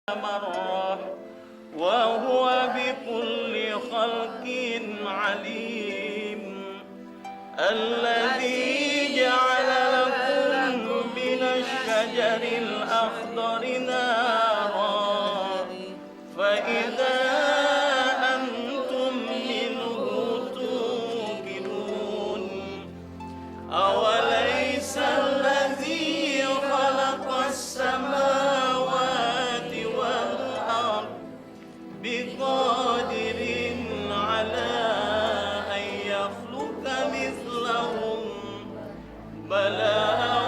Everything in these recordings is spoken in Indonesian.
مرة وهو بكل خلق عليم الذي جعل لكم من الشجر الأخضر نارا فإذا أنتم منه توقدون أوليس الذي خلق السماوات والأرض بقادر على أن يخلق مثلهم بلى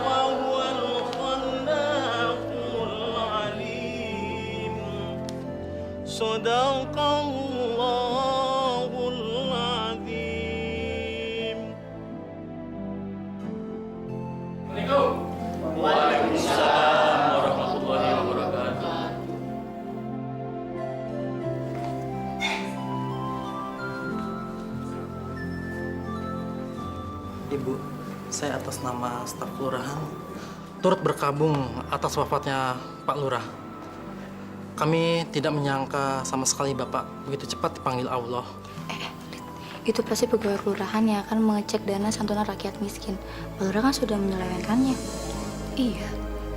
وهو الخلاق العليم صدق الله العظيم. Waalaikumsalam warahmatullahi wabarakatuh. Ibu, saya atas nama staf kelurahan turut berkabung atas wafatnya Pak Lurah. Kami tidak menyangka sama sekali Bapak begitu cepat dipanggil Allah. Itu pasti pegawai kelurahan yang akan mengecek dana santunan rakyat miskin. Pak Lurah kan sudah menyelewengkannya. Iya,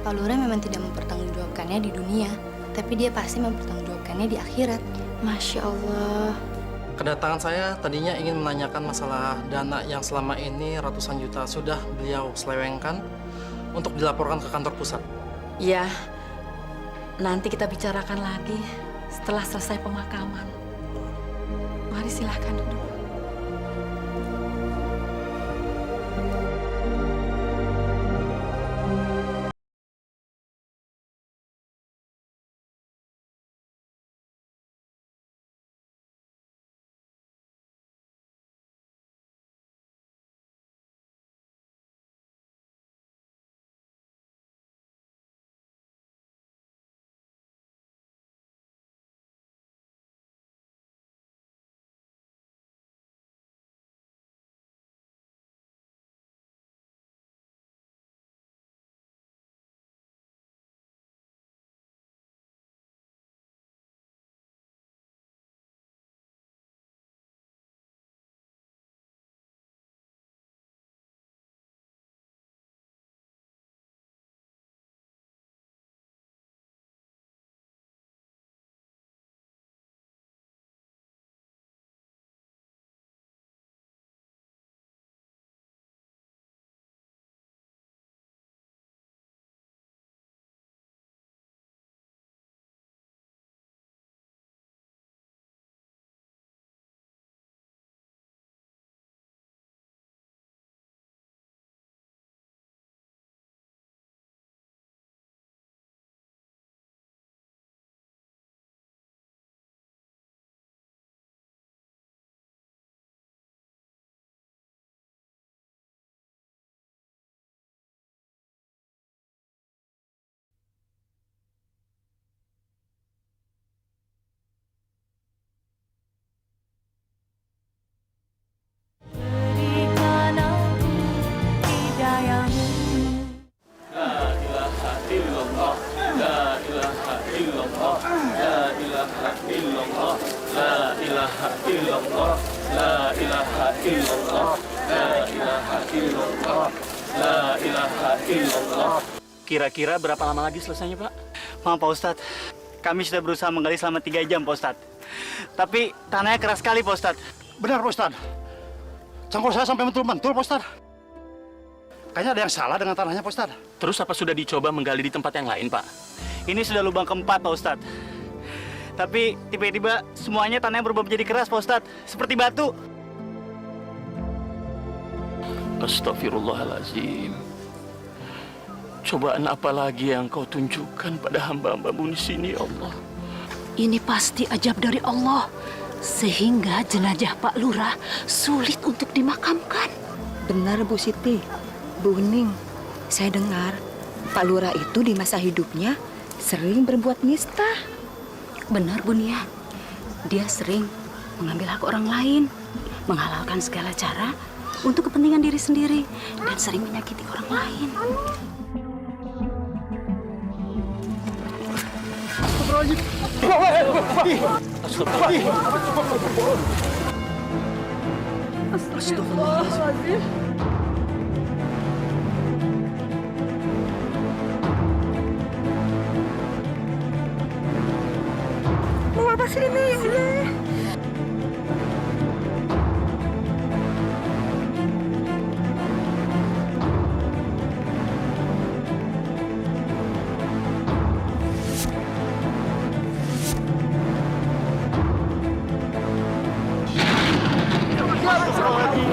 Pak Lurah memang tidak mempertanggungjawabkannya di dunia, tapi dia pasti mempertanggungjawabkannya di akhirat. Masya Allah. Kedatangan saya tadinya ingin menanyakan masalah dana yang selama ini ratusan juta sudah beliau selewengkan untuk dilaporkan ke kantor pusat. Ya, nanti kita bicarakan lagi setelah selesai pemakaman. Mari silahkan duduk. Kira-kira berapa lama lagi selesainya, Pak? Maaf, Pak Ustadz. Kami sudah berusaha menggali selama 3 jam, Pak Ustadz. Tapi tanahnya keras sekali, Pak Ustadz. Benar, Pak Ustadz. Cangkul saya sampai mentul-mentul, Pak Ustadz. Kayaknya ada yang salah dengan tanahnya, Pak Ustadz. Terus apa sudah dicoba menggali di tempat yang lain, Pak? Ini sudah lubang keempat, Pak Ustadz. Tapi tiba-tiba semuanya tanahnya berubah menjadi keras, Pak Ustadz. Seperti batu. Astagfirullahaladzim. Cobaan apa lagi yang kau tunjukkan pada hamba-hamba-Mu di sini, ya Allah? Ini pasti ajab dari Allah, sehingga jenazah Pak Lurah sulit untuk dimakamkan. Benar Bu Siti, Bu Ning, saya dengar Pak Lurah itu di masa hidupnya sering berbuat nista. Benar Bu Nia, dia sering mengambil hak orang lain, menghalalkan segala cara untuk kepentingan diri sendiri, dan sering menyakiti orang lain. Mau apa sih ini?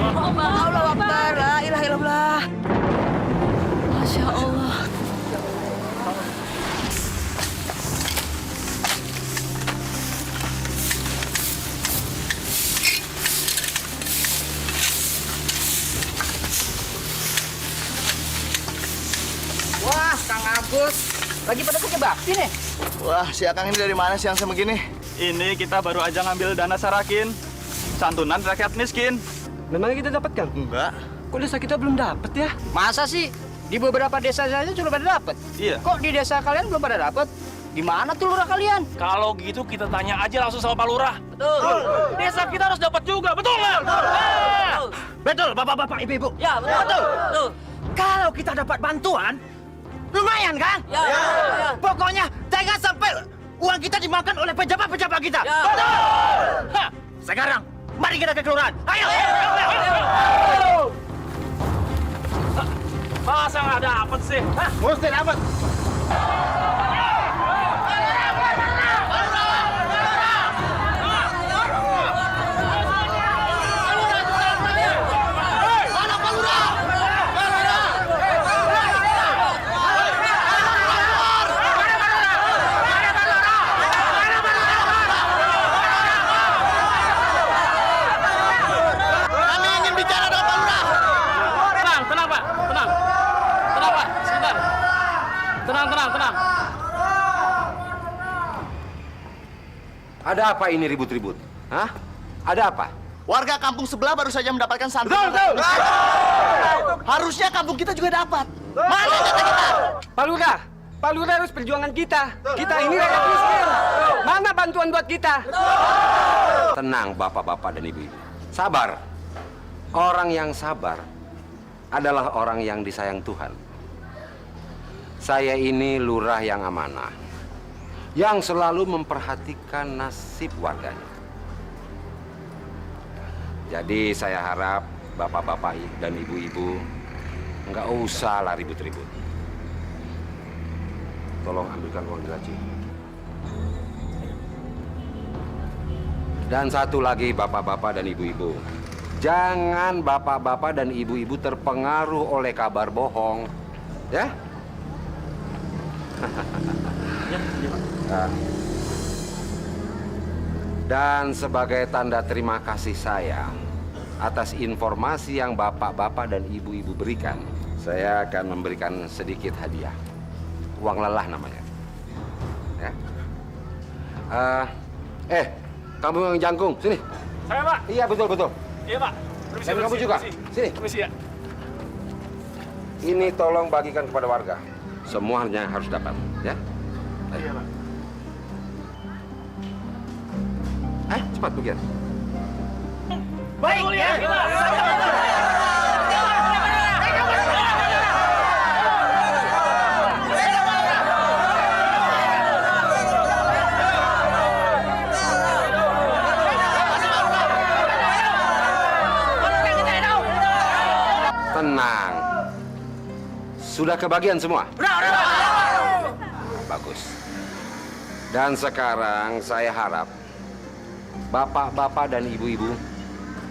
Ya Allah. Allah Akbar, la ilaha illallah. Masya Allah. Wah, Kang Agus, lagi pada kerja bakti nih. Wah, si Akang ini dari mana siang sama gini? Ini kita baru aja ngambil dana sarakin. Santunan rakyat miskin. Memang kita dapatkan? Enggak. Kok desa kita belum dapat ya? Masa sih? Di beberapa desa saja sudah pada dapat. Iya. Kok di desa kalian belum pada dapat? Di mana tuh lurah kalian? Kalau gitu kita tanya aja langsung sama Pak Lurah. Betul. Desa kita harus dapat juga, betul nggak? Betul, bapak-bapak, ibu-ibu. Ya, betul. Betul. Kalau kita dapat bantuan, lumayan kan? Ya. Pokoknya jangan sampai uang kita dimakan oleh pejabat-pejabat kita. Ya. Betul. Hah, sekarang mari kita ke kelurahan. Ayo. Masa nggak dapat sih? Hah? Mesti dapat. Kami ingin bicara dengan Pak Lurah. Tenang, tenang Pak, tenang. Tenang Pak, sebentar. Tenang. Ada apa ini ribut-ribut? Hah? Ada apa? Warga kampung sebelah baru saja mendapatkan santunan. Harusnya kampung kita juga dapat. Mana jatah kita? Pak Lurah harus perjuangan kita. Kita ini rakyat miskin. Mana bantuan buat kita? Tenang bapak-bapak dan ibu-ibu. Sabar. Orang yang sabar adalah orang yang disayang Tuhan. Saya ini lurah yang amanah, yang selalu memperhatikan nasib warganya. Jadi saya harap bapak-bapak dan ibu-ibu nggak usah lah ribut-ribut. Tolong ambilkan uang gaji. Dan satu lagi bapak-bapak dan ibu-ibu, jangan bapak-bapak dan ibu-ibu terpengaruh oleh kabar bohong, ya? Nah. Dan sebagai tanda terima kasih saya atas informasi yang bapak-bapak dan ibu-ibu berikan, saya akan memberikan sedikit hadiah. Uang lelah namanya. Ya. Kamu yang jangkung, sini. Saya Pak. Iya, betul. Iya Pak. Dan kamu juga. Sini. Permisi ya. Ini tolong bagikan kepada warga. Semuanya harus dapat, ya. Iya Pak. Cepat pergi. Baik ya. Tenang. Sudah kebagian semua? Bagus. Dan sekarang saya harap bapak-bapak dan ibu-ibu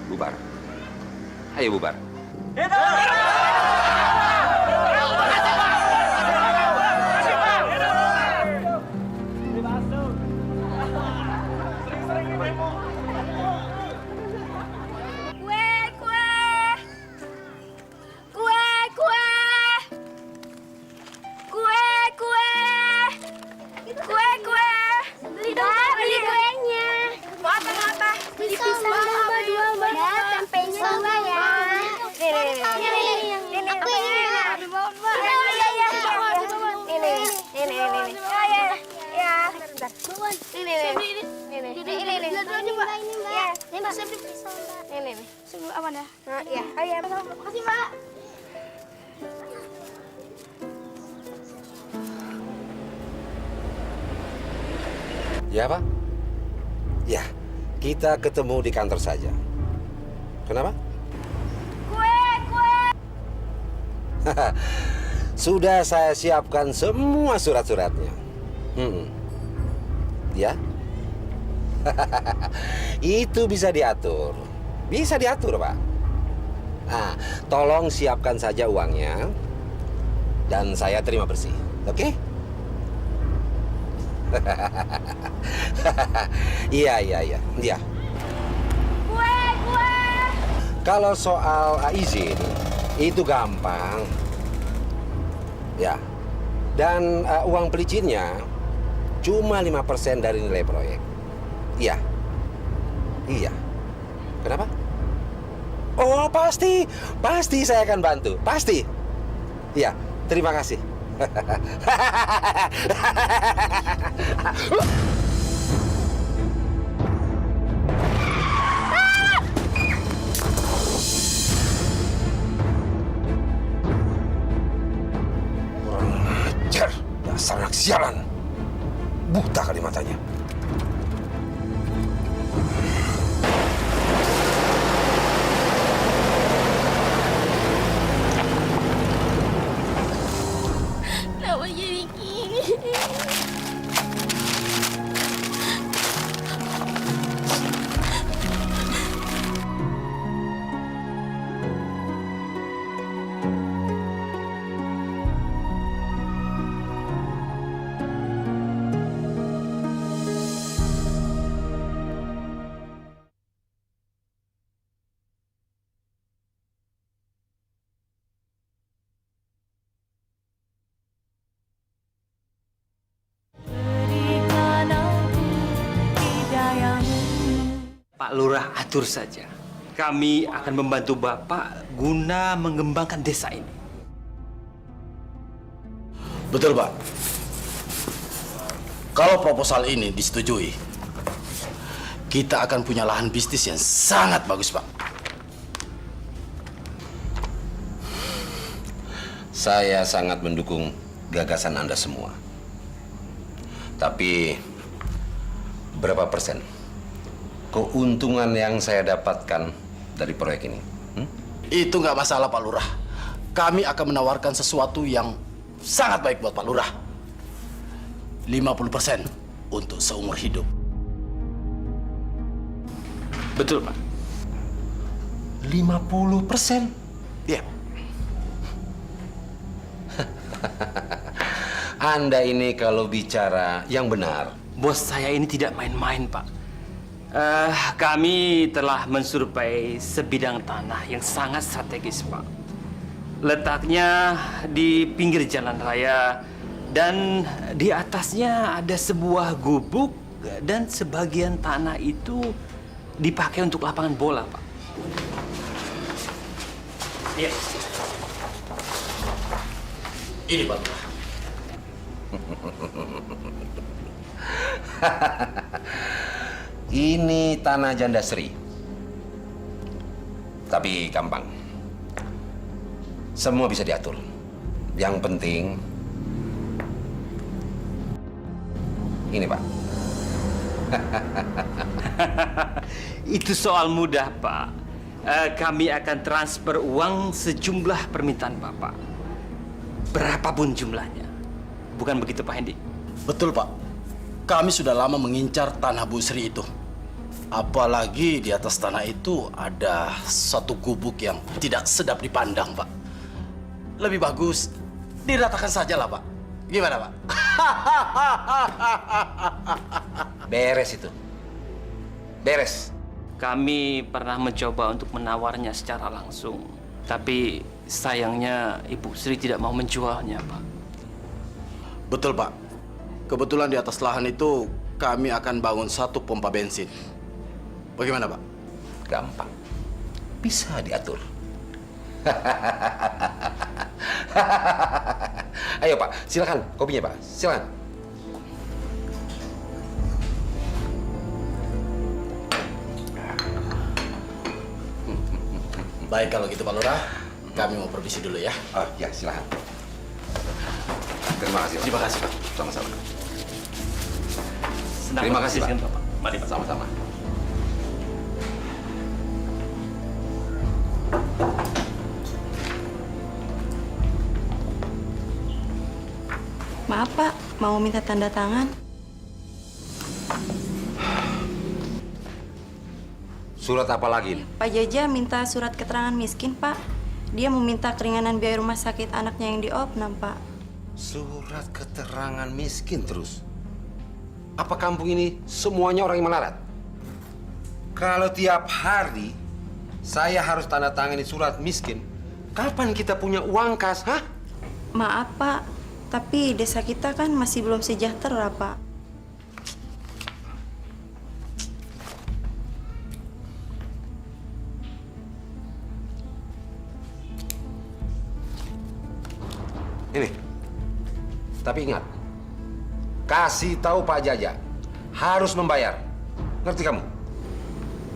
bubar. Ayo bubar. Ya, Pak? Ya, kita ketemu di kantor saja. Kenapa? Sudah saya siapkan semua surat-suratnya. Ya? Itu bisa diatur. Bisa diatur, Pak. Nah, tolong siapkan saja uangnya. Dan saya terima bersih. Oke? Iya. Kalau soal izin, itu gampang. Ya. Dan uang pelicinnya cuma 5% dari nilai proyek. Iya. Kenapa? Oh, pasti saya akan bantu. Pasti. Iya, terima kasih. Kurang ajar, dasar anak sialan. Buta kali matanya. Kenapa jadi gini? Pak Lurah atur saja. Kami akan membantu Bapak guna mengembangkan desa ini. Betul, Pak. Kalau proposal ini disetujui, kita akan punya lahan bisnis yang sangat bagus, Pak. Saya sangat mendukung gagasan Anda semua. Tapi berapa persen keuntungan yang saya dapatkan dari proyek ini? Itu nggak masalah, Pak Lurah. Kami akan menawarkan sesuatu yang sangat baik buat Pak Lurah. 50% untuk seumur hidup. Betul, Pak. 50%? Iya. Anda ini kalau bicara yang benar. Bos saya ini tidak main-main, Pak. Kami telah mensurvei sebidang tanah yang sangat strategis, Pak. Letaknya di pinggir jalan raya dan di atasnya ada sebuah gubuk dan sebagian tanah itu dipakai untuk lapangan bola, Pak. Iya. Ini, Pak. Ini tanah janda Sri. Tapi gampang. Semua bisa diatur. Yang penting ini, Pak. Itu soal mudah, Pak. Kami akan transfer uang sejumlah permintaan Bapak. Berapapun jumlahnya. Bukan begitu, Pak Hendi? Betul, Pak. Kami sudah lama mengincar tanah Bu Sri itu. Apalagi di atas tanah itu ada satu gubuk yang tidak sedap dipandang, Pak. Lebih bagus diratakan saja lah, Pak. Gimana, Pak? Beres itu. Beres. Kami pernah mencoba untuk menawarnya secara langsung. Tapi sayangnya Ibu Sri tidak mau menjualnya, Pak. Betul, Pak. Kebetulan di atas lahan itu kami akan bangun satu pompa bensin. Bagaimana, Pak? Gampang. Bisa diatur. Ayo, Pak. Silakan kopinya, Pak. Silakan. Baik kalau gitu Pak Lurah, kami mau permisi dulu ya. Oh ya, silahkan. Terima kasih, Pak. Terima kasih Pak. Sama-sama. Senang Terima kasih, Pak. bekerja dengan Bapak. Mari, Pak. Sama-sama. Maaf Pak, mau minta tanda tangan. Surat apa lagi? Pak Jaja minta surat keterangan miskin, Pak. Dia mau minta keringanan biaya rumah sakit anaknya yang di Opnam, Pak. Surat keterangan miskin terus. Apa kampung ini semuanya orang yang melarat? Kalau tiap hari saya harus tanda tangani surat miskin, kapan kita punya uang kas, hah? Maaf, Pak. Tapi desa kita kan masih belum sejahtera, Pak. Ini. Tapi ingat, kasih tahu Pak Jaja, harus membayar. Ngerti kamu?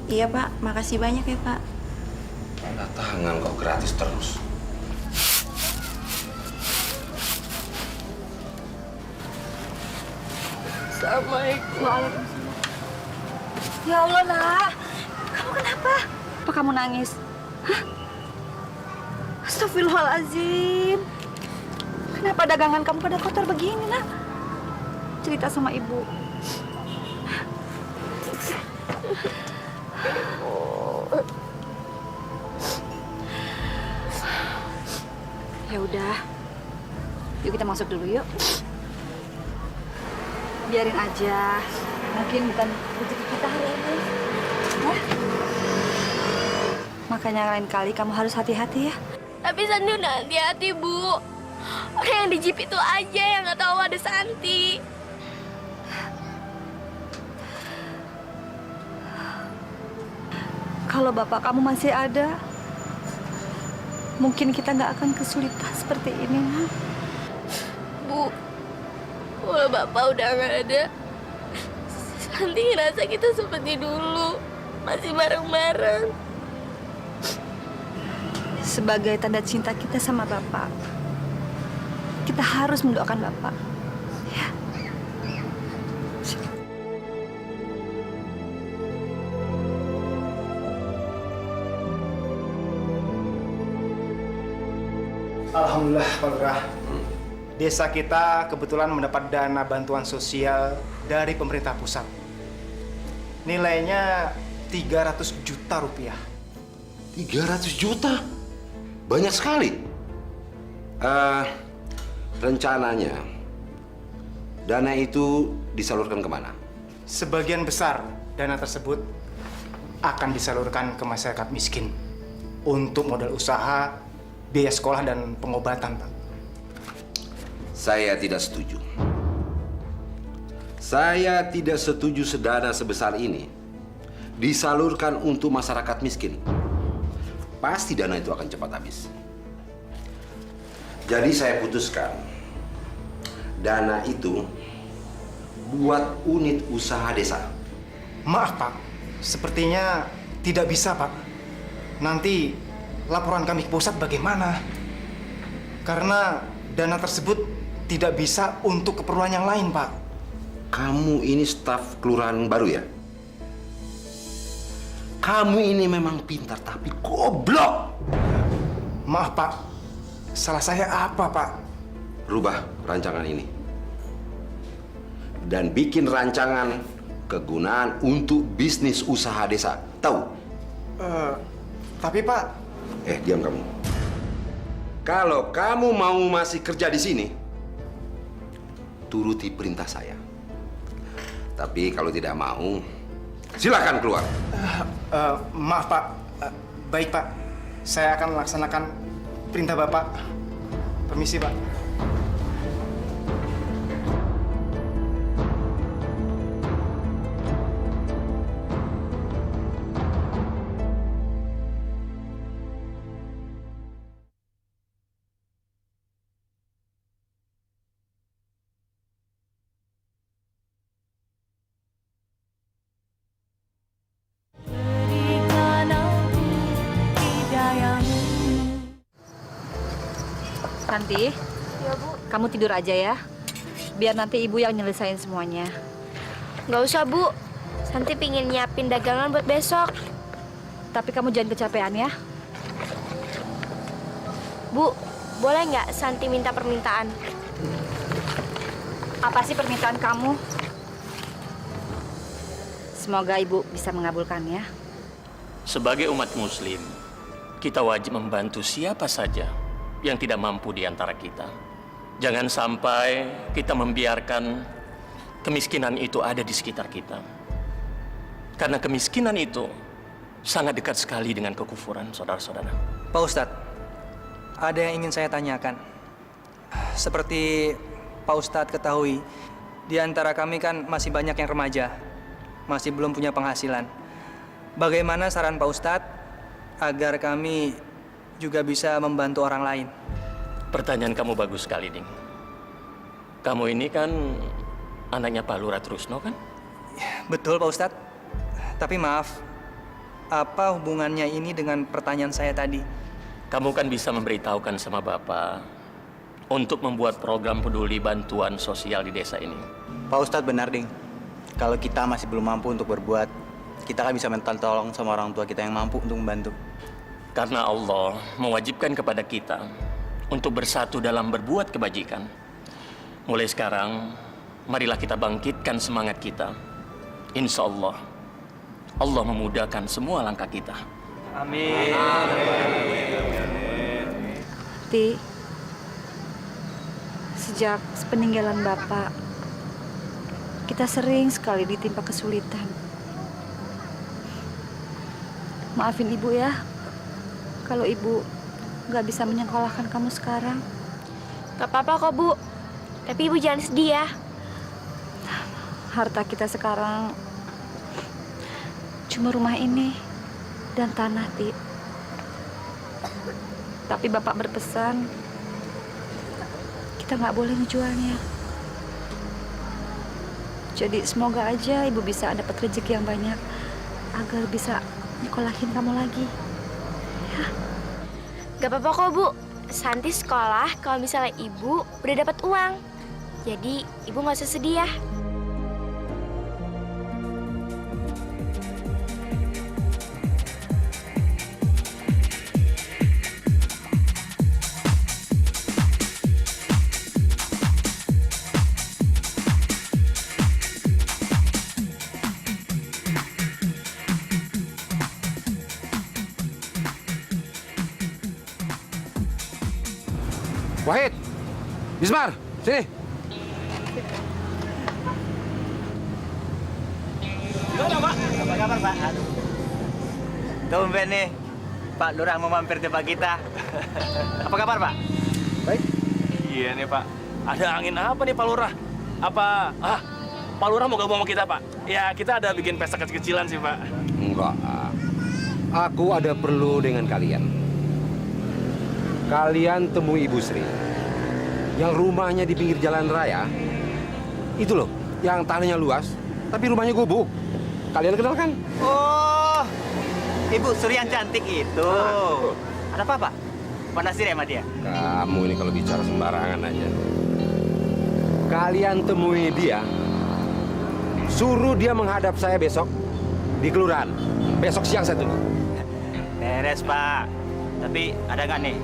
Iya, Pak. Makasih banyak ya, Pak. Tanda tangan kok gratis terus. Assalamualaikum. Waalaikumsalam. Ya Allah, nak. Kamu kenapa? Apa kamu nangis? Hah? Astagfirullahaladzim. Kenapa dagangan kamu pada kotor begini, nak? Cerita sama ibu. Ya udah. Yuk kita masuk dulu yuk. Biarin aja. Mungkin bukan rezeki kita hari ini. Ya? Makanya lain kali kamu harus hati-hati ya. Tapi Santi udah hati-hati, Bu. Orang yang di jeep itu aja yang nggak tahu ada Santi. Kalau bapak kamu masih ada, mungkin kita nggak akan kesulitan seperti ini, nak. Bu, kalau Bapak udah nggak ada, Santi ngerasa kita seperti dulu. Masih bareng-bareng. Sebagai tanda cinta kita sama bapak, kita harus mendoakan bapak. Ya. Alhamdulillah, Pak Lurah. Desa kita kebetulan mendapat dana bantuan sosial dari pemerintah pusat. Nilainya 300 juta rupiah. 300 juta? Banyak sekali. Rencananya, dana itu disalurkan kemana? Sebagian besar dana tersebut akan disalurkan ke masyarakat miskin untuk modal usaha, biaya sekolah, dan pengobatan, Pak. Saya tidak setuju. Saya tidak setuju sedana sebesar ini disalurkan untuk masyarakat miskin. Pasti dana itu akan cepat habis. Jadi saya putuskan, dana itu buat unit usaha desa. Maaf, Pak. Sepertinya tidak bisa, Pak. Nanti laporan kami ke pusat bagaimana? Karena dana tersebut tidak bisa untuk keperluan yang lain, Pak. Kamu ini staf kelurahan baru ya? Kamu ini memang pintar tapi goblok. Maaf, Pak. Salah saya apa, Pak? Rubah rancangan ini. Dan bikin rancangan kegunaan untuk bisnis usaha desa. Tahu? Tapi, Pak... Diam kamu. Kalau kamu mau masih kerja di sini, turuti perintah saya. Tapi kalau tidak mau, silakan keluar. Maaf, Pak. Baik, Pak. Saya akan melaksanakan perintah Bapak. Permisi, Pak. Berikan aku hidayah Santi, Ya, Bu. kamu tidur aja ya. Biar nanti ibu yang nyelesain semuanya. Nggak usah, Bu. Santi pingin nyiapin dagangan buat besok. Tapi kamu jangan kecapean ya. Bu, boleh nggak Santi minta permintaan? Apa sih permintaan kamu? Semoga ibu bisa mengabulkannya. Sebagai umat muslim, kita wajib membantu siapa saja yang tidak mampu di antara kita. Jangan sampai kita membiarkan kemiskinan itu ada di sekitar kita. Karena kemiskinan itu sangat dekat sekali dengan kekufuran, saudara-saudara. Pak Ustadz, ada yang ingin saya tanyakan. Seperti Pak Ustadz ketahui, di antara kami kan masih banyak yang remaja, masih belum punya penghasilan. Bagaimana saran Pak Ustadz agar kami juga bisa membantu orang lain? Pertanyaan kamu bagus sekali, Ding. Kamu ini kan anaknya Pak Lurah Trusno, kan? Betul, Pak Ustadz. Tapi maaf, apa hubungannya ini dengan pertanyaan saya tadi? Kamu kan bisa memberitahukan sama Bapak untuk membuat program peduli bantuan sosial di desa ini. Pak Ustadz benar, Ding. Kalau kita masih belum mampu untuk berbuat, kita kan bisa minta tolong sama orang tua kita yang mampu untuk membantu. Karena Allah mewajibkan kepada kita untuk bersatu dalam berbuat kebajikan. Mulai sekarang, marilah kita bangkitkan semangat kita. Insya Allah, Allah memudahkan semua langkah kita. Amin. Ti, sejak peninggalan Bapak, kita sering sekali ditimpa kesulitan. Maafin Ibu ya, kalau Ibu nggak bisa menyekolahkan kamu sekarang. Gak apa-apa kok, Bu. Tapi Ibu jangan sedih ya. Harta kita sekarang cuma rumah ini dan tanah, Ti. Tapi Bapak berpesan, kita nggak boleh ngejualnya. Jadi semoga aja Ibu bisa dapat rezeki yang banyak agar bisa nyekolahin kamu lagi. Ya. Gak apa-apa kok, Bu. Santi sekolah kalau misalnya Ibu udah dapat uang. Jadi Ibu nggak usah sedih ya. Wahid, Bismar, sini. Gimana, Pak? Apa kabar, Pak? Tumben nih, Pak Lurah mau mampir tempat kita. Apa kabar, Pak? Baik. Iya nih, Pak. Ada angin apa nih, Pak Lurah? Apa? Pak Lurah mau gabung sama kita, Pak? Ya, kita ada bikin pesta kecil-kecilan sih, Pak. Enggak. Aku ada perlu dengan kalian. Kalian temui Ibu Sri yang rumahnya di pinggir jalan raya. Itu loh, yang tanahnya luas, tapi rumahnya gubuk. Kalian kenal kan? Oh, Ibu Suri yang cantik itu. Ada apa, Pak? Pak Nasir ya sama dia? Kamu ini kalau bicara sembarangan aja. Kalian temui dia, suruh dia menghadap saya besok di kelurahan. Besok siang saya tunggu. Beres, Pak. Tapi ada nggak nih?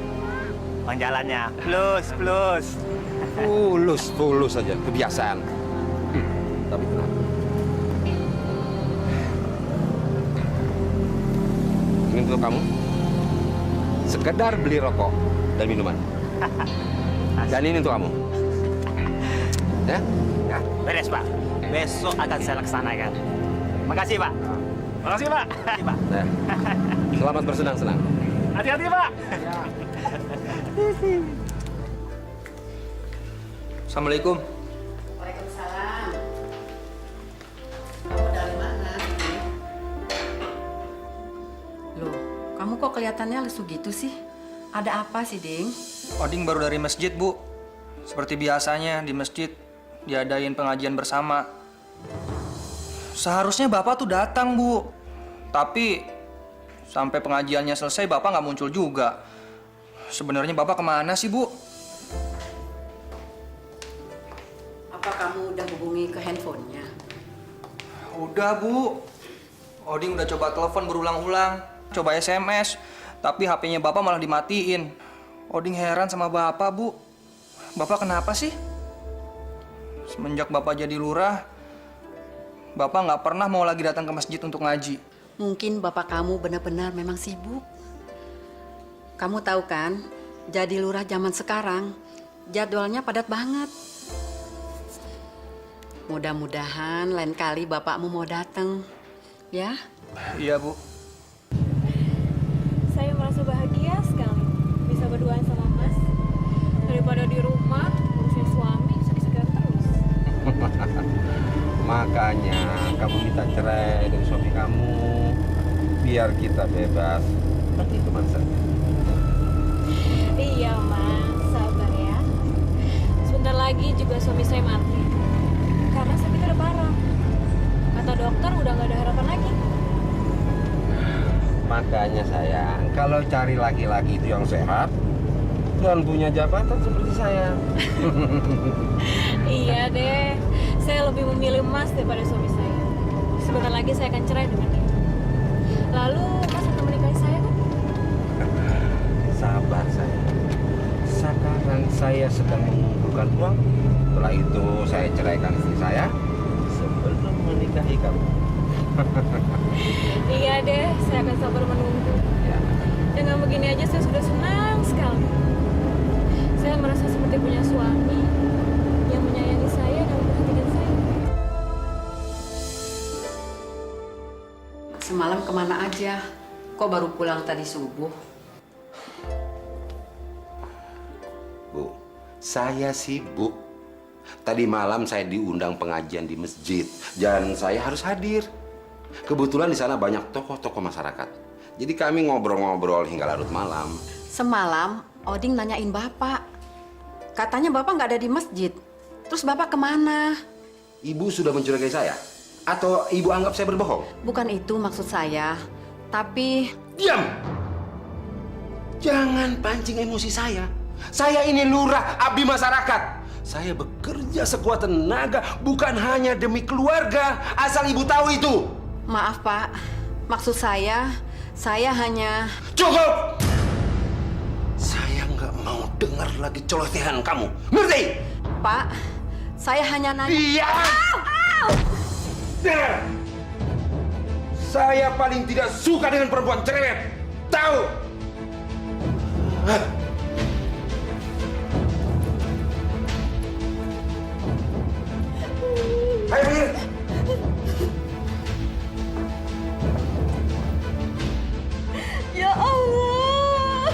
Bang jalannya, plus. Fulus saja, kebiasaan. Tapi tenang. Ini untuk kamu. Sekedar beli rokok dan minuman. Dan ini untuk kamu. Ya? Beres, Pak. Besok akan saya laksanakan. Makasih, Pak. Makasih, Pak. Makasih, Pak. Nah, selamat bersenang-senang. Hati-hati, Pak. Assalamualaikum. Waalaikumsalam. Kamu dari mana? Loh, kamu kok kelihatannya lesu gitu sih? Ada apa sih, Ding? Oding baru dari masjid, Bu. Seperti biasanya di masjid diadain pengajian bersama. Seharusnya Bapak tuh datang, Bu. Tapi sampai pengajiannya selesai Bapak nggak muncul juga. Sebenarnya Bapak kemana sih, Bu? Apa kamu udah hubungi ke handphonenya? Udah, Bu. Oding udah coba telepon berulang-ulang, coba SMS, tapi HP-nya Bapak malah dimatiin. Oding heran sama Bapak, Bu. Bapak kenapa sih? Semenjak Bapak jadi lurah, Bapak nggak pernah mau lagi datang ke masjid untuk ngaji. Mungkin bapak kamu benar-benar memang sibuk. Kamu tahu kan, jadi lurah zaman sekarang, jadwalnya padat banget. Mudah-mudahan lain kali bapakmu mau datang, ya? Iya, Bu. Saya merasa bahagia sekali bisa berduaan sama Mas. Daripada di rumah ngurusin suami sakit-sakitan terus. Makanya kamu minta cerai dari suami kamu biar kita bebas seperti teman saja. Iya Mas, sabar ya. Sebentar lagi juga suami saya mati. Karena sakitnya udah parah. Kata dokter udah nggak ada harapan lagi. Makanya sayang, kalau cari laki-laki itu yang sehat dan punya jabatan seperti saya. Iya deh, saya lebih memilih Mas daripada suami saya. Sebentar lagi saya akan cerai dengan dia. Lalu Mas akan menikahi saya kan? Sabar sayang. Sekarang saya sedang mengumpulkan uang. Setelah itu saya ceraikan istri saya sebelum menikahi kamu. Iya deh, saya akan sabar menunggu. Dengan begini aja saya sudah senang sekali. Saya merasa seperti punya suami yang menyayangi saya dan memperhatikan saya. Semalam kemana aja? Kok baru pulang tadi subuh? Bu, saya sibuk. Tadi malam saya diundang pengajian di masjid dan saya harus hadir. Kebetulan di sana banyak tokoh-tokoh masyarakat. Jadi kami ngobrol-ngobrol hingga larut malam. Semalam Oding nanyain bapak. Katanya bapak nggak ada di masjid. Terus bapak kemana? Ibu sudah mencurigai saya? Atau ibu anggap saya berbohong? Bukan itu maksud saya. Tapi... Diam! Jangan pancing emosi saya. Saya ini lurah, abdi masyarakat. Saya bekerja sekuat tenaga bukan hanya demi keluarga. Asal ibu tahu itu. Maaf Pak, maksud saya hanya... Cukup! Saya nggak mau dengar lagi celotehan kamu. Ngerti? Pak, saya hanya nanya... Iya! Dengar! Saya paling tidak suka dengan perempuan cerewet. Tahu? Hah? Ayo pergi! Ya Allah!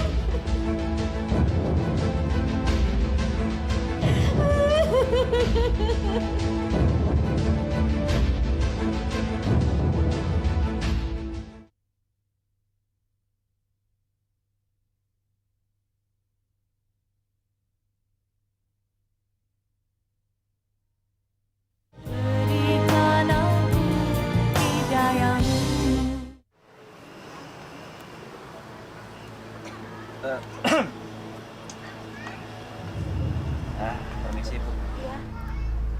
Permisi, Bu.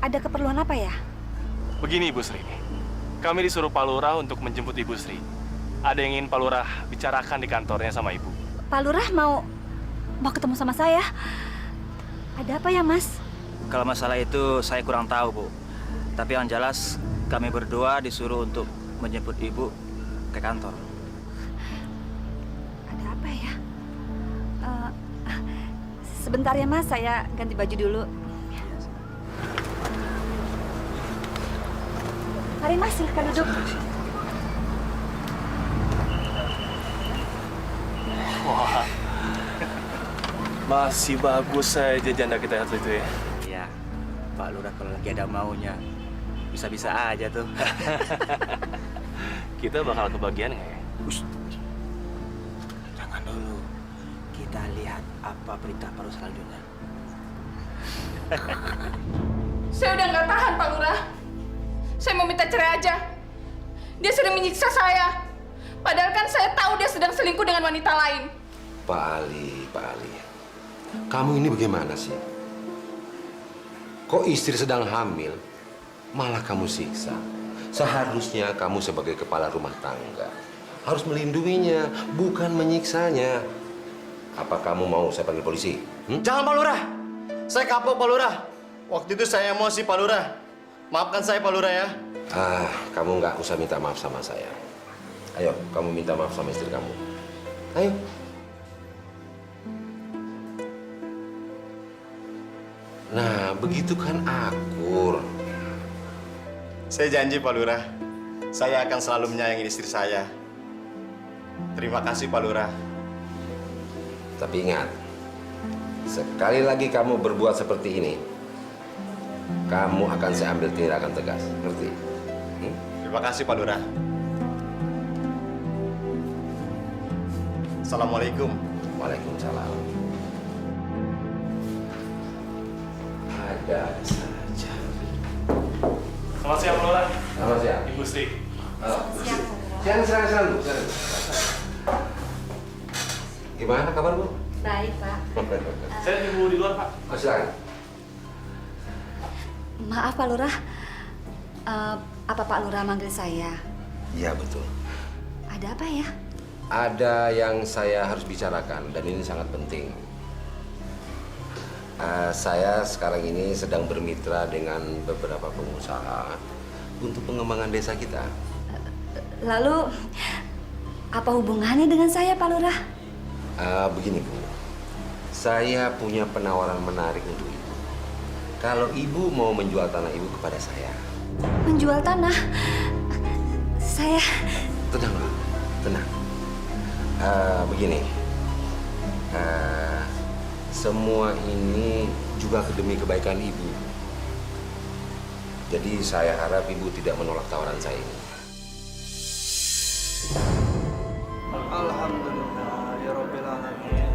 Ada keperluan apa ya? Begini, Ibu Sri. Kami disuruh Pak Lurah untuk menjemput Ibu Sri. Ada yang ingin Pak Lurah bicarakan di kantornya sama Ibu. Pak Lurah mau ketemu sama saya. Ada apa ya, Mas? Kalau masalah itu saya kurang tahu, Bu. Tapi yang jelas kami berdua disuruh untuk menjemput Ibu ke kantor. Ada apa ya? Sebentar ya, Mas. Saya ganti baju dulu. Mari, Mas. Silahkan duduk. Wah, masih bagus saja janda kita satu itu ya. Iya, Pak Lurah kalau lagi ada maunya, bisa-bisa aja tuh. Kita bakal kebagian nggak ya? Jangan dulu. Kita lihat apa berita baru selanjutnya. Saya udah nggak tahan, Pak Lurah. Saya mau minta cerai aja. Dia sudah menyiksa saya. Padahal kan saya tahu dia sedang selingkuh dengan wanita lain. Pak Ali. Kamu ini bagaimana sih? Kok istri sedang hamil, malah kamu siksa. Seharusnya kamu sebagai kepala rumah tangga harus melindunginya, bukan menyiksanya. Apa kamu mau saya panggil polisi? Jangan Pak Lurah. Saya kapok Pak Lurah. Waktu itu saya emosi Pak Lurah. Maafkan saya Pak Lurah ya. Kamu nggak usah minta maaf sama saya. Ayo, kamu minta maaf sama istri kamu. Ayo. Nah, begitu kan akur. Saya janji Pak Lurah. Saya akan selalu menyayangi istri saya. Terima kasih Pak Lurah. Tapi ingat, sekali lagi kamu berbuat seperti ini, kamu akan saya ambil tindakan tegas. Ngerti? Terima kasih Pak Lurah. Assalamualaikum. Waalaikumsalam. Ada saja. Selamat siang, Pak Lurah. Selamat siang. Ibu Sri. Silakan, Bu. Gimana kabar, Bu? Baik, Pak. Saya tunggu di luar, Pak. Silakan. Maaf, Pak Lurah. Apa Pak Lurah manggil saya? Iya, betul. Ada apa ya? Ada yang saya harus bicarakan dan ini sangat penting. Saya sekarang ini sedang bermitra dengan beberapa pengusaha untuk pengembangan desa kita. Lalu, apa hubungannya dengan saya, Pak Lurah? Begini, Bu. Saya punya penawaran menarik untuk Ibu. Kalau Ibu mau menjual tanah Ibu kepada saya. Menjual tanah? Saya... Tenang, Bu. Tenang. Begini. Semua ini juga demi kebaikan Ibu. Jadi saya harap Ibu tidak menolak tawaran saya ini. Alhamdulillah ya Rabbil Alamin.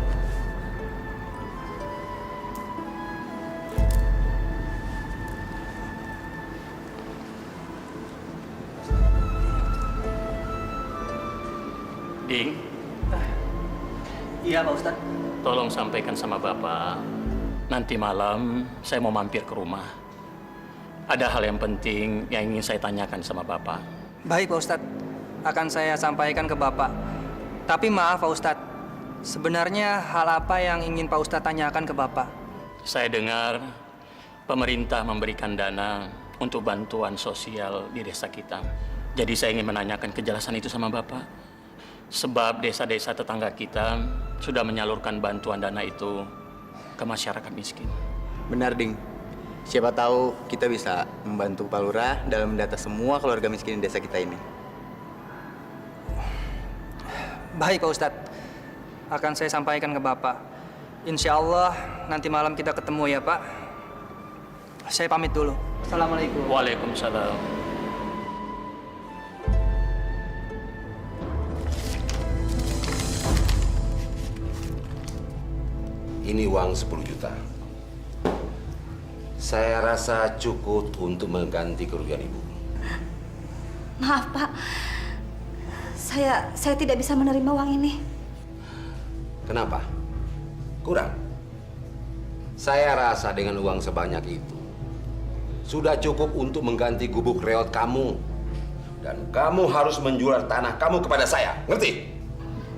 Ding. Iya Pak Ustadz. Tolong sampaikan sama Bapak, nanti malam saya mau mampir ke rumah. Ada hal yang penting yang ingin saya tanyakan sama Bapak. Baik Pak Ustadz, akan saya sampaikan ke Bapak. Tapi maaf Pak Ustadz, sebenarnya hal apa yang ingin Pak Ustadz tanyakan ke Bapak? Saya dengar pemerintah memberikan dana untuk bantuan sosial di desa kita. Jadi saya ingin menanyakan kejelasan itu sama Bapak. Sebab desa-desa tetangga kita sudah menyalurkan bantuan dana itu ke masyarakat miskin. Benar, Ding. Siapa tahu kita bisa membantu Pak Lurah dalam mendata semua keluarga miskin di desa kita ini. Baik Pak Ustadz, akan saya sampaikan ke Bapak. Insya Allah nanti malam kita ketemu ya Pak. Saya pamit dulu. Assalamualaikum. Waalaikumsalam. Ini uang 10 juta. Saya rasa cukup untuk mengganti kerugian Ibu. Maaf Pak, saya tidak bisa menerima uang ini. Kenapa? Kurang? Saya rasa dengan uang sebanyak itu sudah cukup untuk mengganti gubuk reot kamu. Dan kamu harus menjual tanah kamu kepada saya. Ngerti?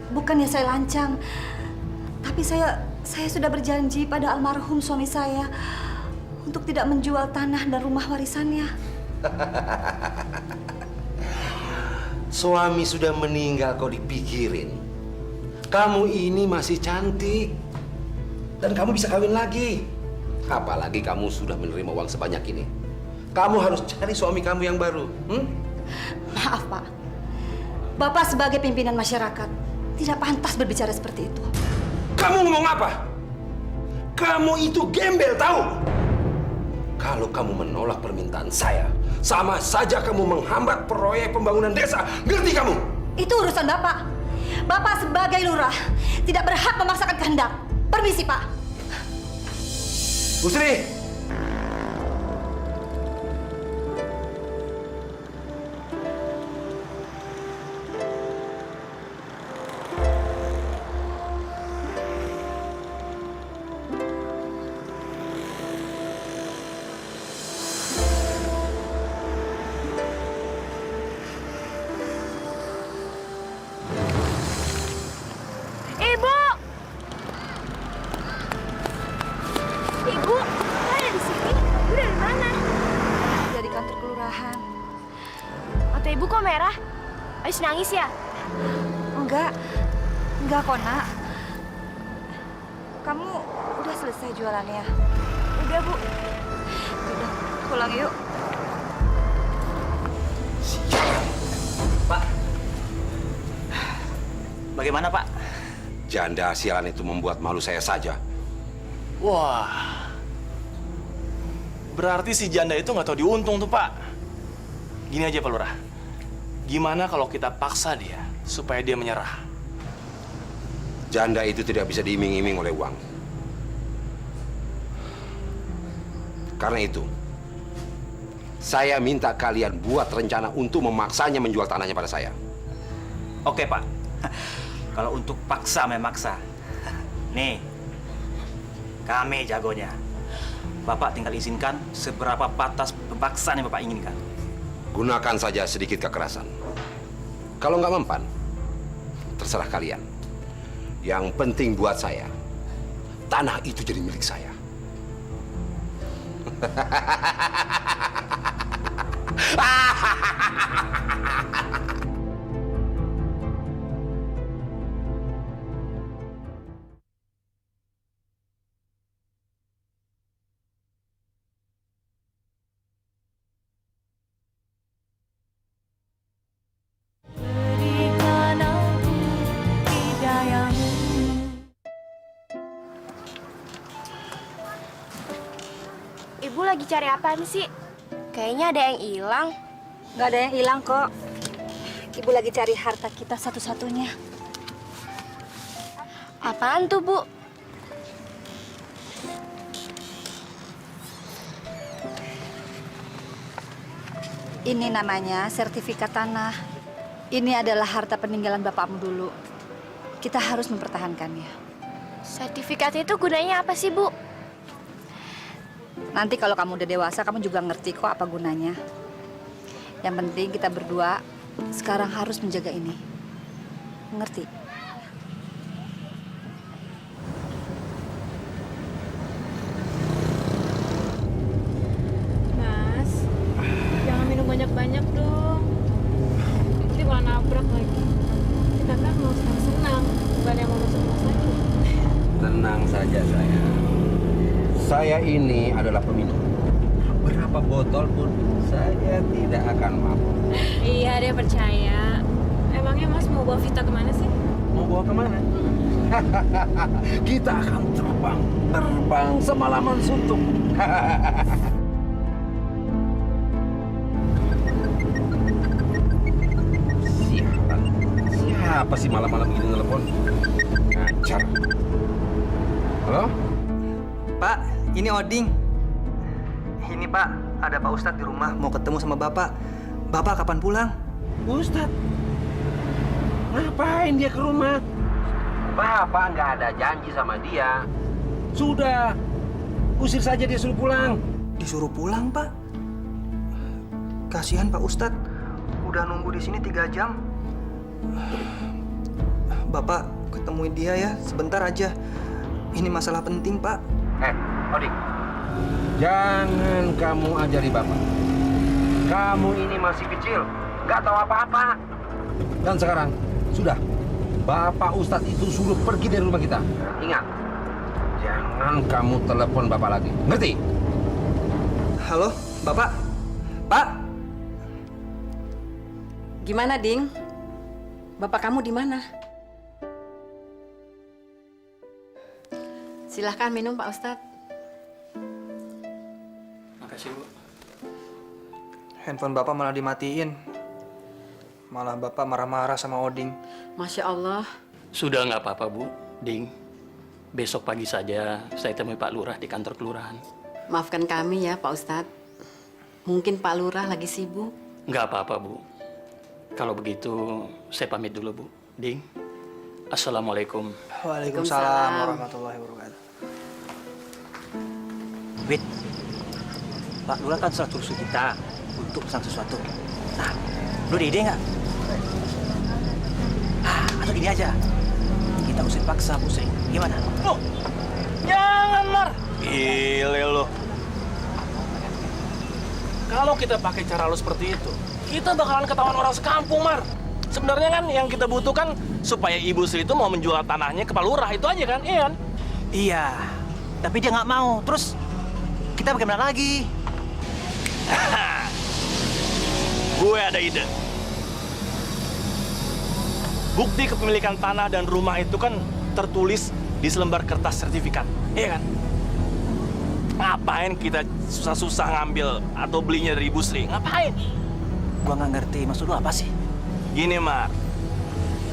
Bukannya saya lancang, tapi saya sudah berjanji pada almarhum suami saya untuk tidak menjual tanah dan rumah warisannya. Suami sudah meninggal kok dipikirin. Kamu ini masih cantik. Dan kamu bisa kawin lagi. Apalagi kamu sudah menerima uang sebanyak ini. Kamu harus cari suami kamu yang baru. Maaf Pak, Bapak sebagai pimpinan masyarakat tidak pantas berbicara seperti itu. Kamu ngomong apa? Kamu itu gembel, tahu? Kalau kamu menolak permintaan saya, sama saja kamu menghambat proyek pembangunan desa. Ngerti kamu? Itu urusan Bapak. Bapak sebagai lurah tidak berhak memaksakan kehendak. Permisi, Pak. Bu Sri. Mata ibu kok merah? Habis nangis ya? Enggak kok, Nak. Kamu udah selesai jualannya? Udah, Bu. Udah, pulang yuk. Pak, bagaimana Pak? Janda sialan itu membuat malu saya saja. Wah, berarti si janda itu nggak tahu diuntung tuh Pak. Gini aja Pak Lurah, gimana kalau kita paksa dia supaya dia menyerah? Janda itu tidak bisa diiming-iming oleh uang. Karena itu, saya minta kalian buat rencana untuk memaksanya menjual tanahnya pada saya. Oke Pak, kalau untuk paksa memaksa, nih, kami jagonya. Bapak tinggal izinkan seberapa batas pemaksaan yang Bapak inginkan. Gunakan saja sedikit kekerasan. Kalau nggak mempan, terserah kalian. Yang penting buat saya, tanah itu jadi milik saya. Ibu lagi cari apaan sih? Kayaknya ada yang hilang. Nggak ada yang hilang kok. Ibu lagi cari harta kita satu-satunya. Apaan tuh, Bu? Ini namanya sertifikat tanah. Ini adalah harta peninggalan bapakmu dulu. Kita harus mempertahankannya. Sertifikat itu gunanya apa sih, Bu? Nanti kalau kamu udah dewasa, kamu juga ngerti kok apa gunanya. Yang penting kita berdua sekarang harus menjaga ini. Ngerti? Mas, jangan minum banyak-banyak dong. Nanti malah nabrak lagi. Kita kan mau senang-senang, bukan yang mau masuk rumah sakit. Tenang saja sayang. Saya ini adalah peminum. Berapa botol pun saya tidak akan mabuk. Iya, dia percaya. Emangnya Mas mau bawa Vita kemana sih? Mau bawa kemana? Kita akan terbang semalaman suntuk. Siapa sih malam-malam gini telepon? Ngacar. Halo? Pak, ini Oding. Ini Pak, ada Pak Ustadz di rumah mau ketemu sama Bapak. Bapak kapan pulang? Ustadz? Ngapain dia ke rumah? Bapak nggak ada janji sama dia. Sudah, usir saja dia suruh pulang. Disuruh pulang, Pak? Kasihan Pak Ustadz, udah nunggu di sini 3 jam. Bapak ketemuin dia ya, sebentar aja. Ini masalah penting, Pak. Odik, jangan kamu ajari Bapak. Kamu ini masih kecil, nggak tahu apa-apa. Dan sekarang, sudah. Bapak Ustadz itu suruh pergi dari rumah kita. Ingat, jangan kamu telepon Bapak lagi. Ngerti? Halo, Bapak? Pak? Gimana, Ding? Bapak kamu di mana? Silahkan minum, Pak Ustadz. Makasih, Bu. Handphone Bapak malah dimatiin. Malah Bapak marah-marah sama Oding. Masya Allah. Sudah nggak apa-apa, Bu. Ding, besok pagi saja saya temui Pak Lurah di kantor kelurahan. Maafkan kami ya, Pak Ustadz. Mungkin Pak Lurah lagi sibuk. Nggak apa-apa, Bu. Kalau begitu, saya pamit dulu, Bu. Ding, Assalamualaikum. Waalaikumsalam warahmatullahi wabarakatuh. Wait, Pak Lurah kan sudah suruh kita untuk pesan sesuatu. Nah, lu ada ide nggak? Atau gini aja, kita usir paksa Bu Sri. Gimana? Oh, jangan Mar. Gile lo. Kalau kita pakai cara lo seperti itu, kita bakalan ketahuan orang sekampung, Mar. Sebenarnya kan yang kita butuhkan supaya Ibu Sri itu mau menjual tanahnya ke Pak Lurah, itu aja kan? Iya kan? Iya, tapi dia nggak mau. Terus kita bagaimana lagi? Gue ada ide. Bukti kepemilikan tanah dan rumah itu kan tertulis di selembar kertas sertifikat, iya kan? Ngapain kita susah-susah ngambil atau belinya dari Ibu Sri? Ngapain? Gua nggak ngerti, maksud lu apa sih? Gini, Mar.